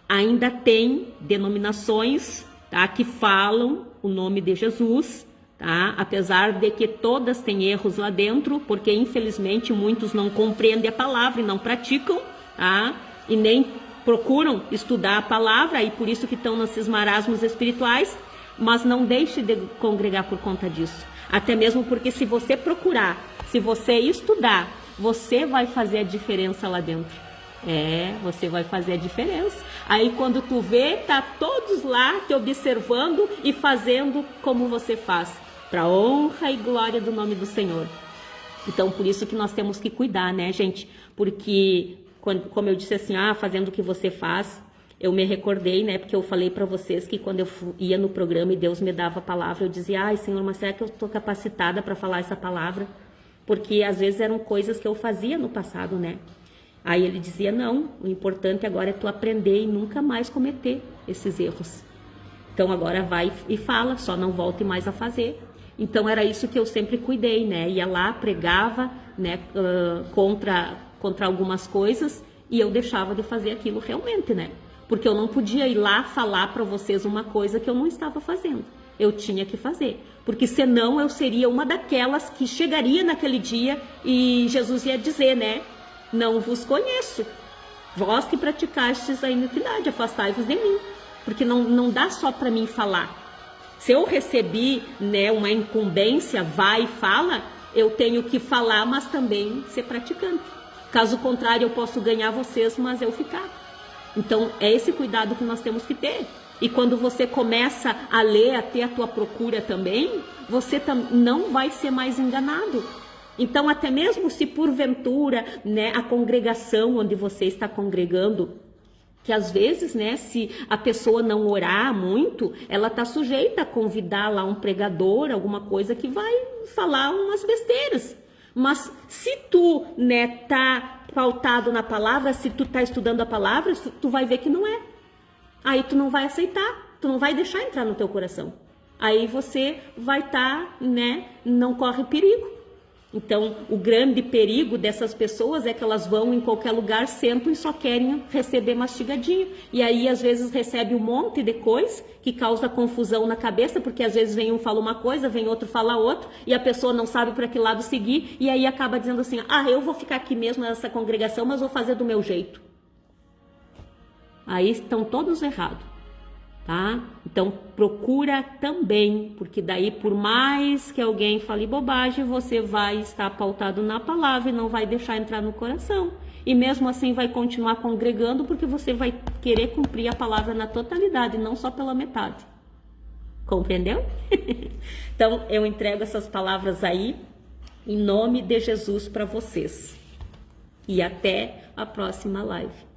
Ainda tem denominações, tá, que falam o nome de Jesus, tá? Apesar de que todas têm erros lá dentro, porque infelizmente muitos não compreendem a palavra e não praticam, tá? E nem procuram estudar a palavra, e por isso que estão nesses marasmos espirituais. Mas não deixe de congregar por conta disso. Até mesmo porque se você procurar, se você estudar, você vai fazer a diferença lá dentro. Você vai fazer a diferença. Aí quando tu vê, tá todos lá te observando e fazendo como você faz, para honra e glória do nome do Senhor. Então por isso que nós temos que cuidar, né, gente? Porque, como eu disse assim, fazendo o que você faz, eu me recordei, né, porque eu falei para vocês que quando eu ia no programa e Deus me dava a palavra, eu dizia, Senhor, mas será que eu estou capacitada para falar essa palavra? Porque às vezes eram coisas que eu fazia no passado, né? Aí ele dizia, não, o importante agora é tu aprender e nunca mais cometer esses erros. Então agora vai e fala, só não volte mais a fazer. Então era isso que eu sempre cuidei, né? Ia lá, pregava, né, contra algumas coisas e eu deixava de fazer aquilo realmente, né? Porque eu não podia ir lá falar para vocês uma coisa que eu não estava fazendo. eu tinha que fazer. Porque senão eu seria uma daquelas que chegaria naquele dia e Jesus ia dizer, né? Não vos conheço. Vós que praticastes a iniquidade, afastai-vos de mim. Porque não dá só para mim falar. Se eu recebi, né, uma incumbência, vai e fala, eu tenho que falar, mas também ser praticante. Caso contrário, eu posso ganhar vocês, mas eu ficar. Então, é esse cuidado que nós temos que ter. E quando você começa a ler, a ter a tua procura também, você não vai ser mais enganado. Então, até mesmo se porventura, né, a congregação onde você está congregando, que às vezes, né, se a pessoa não orar muito, ela está sujeita a convidar lá um pregador, alguma coisa que vai falar umas besteiras. Mas se tu, né, tá pautado na palavra, se tu tá estudando a palavra, tu vai ver que não é. Aí tu não vai aceitar, tu não vai deixar entrar no teu coração. Aí você vai estar, né, não corre perigo. Então, o grande perigo dessas pessoas é que elas vão em qualquer lugar, sentam e só querem receber mastigadinho. E aí, às vezes, recebe um monte de coisa que causa confusão na cabeça, porque às vezes vem um fala uma coisa, vem outro fala outra, e a pessoa não sabe para que lado seguir, e aí acaba dizendo assim, eu vou ficar aqui mesmo nessa congregação, mas vou fazer do meu jeito. Aí estão todos errados, tá? Então procura também, porque daí por mais que alguém fale bobagem, você vai estar pautado na palavra e não vai deixar entrar no coração. E mesmo assim vai continuar congregando, porque você vai querer cumprir a palavra na totalidade, não só pela metade. Compreendeu? Então eu entrego essas palavras aí, em nome de Jesus para vocês. E até a próxima live.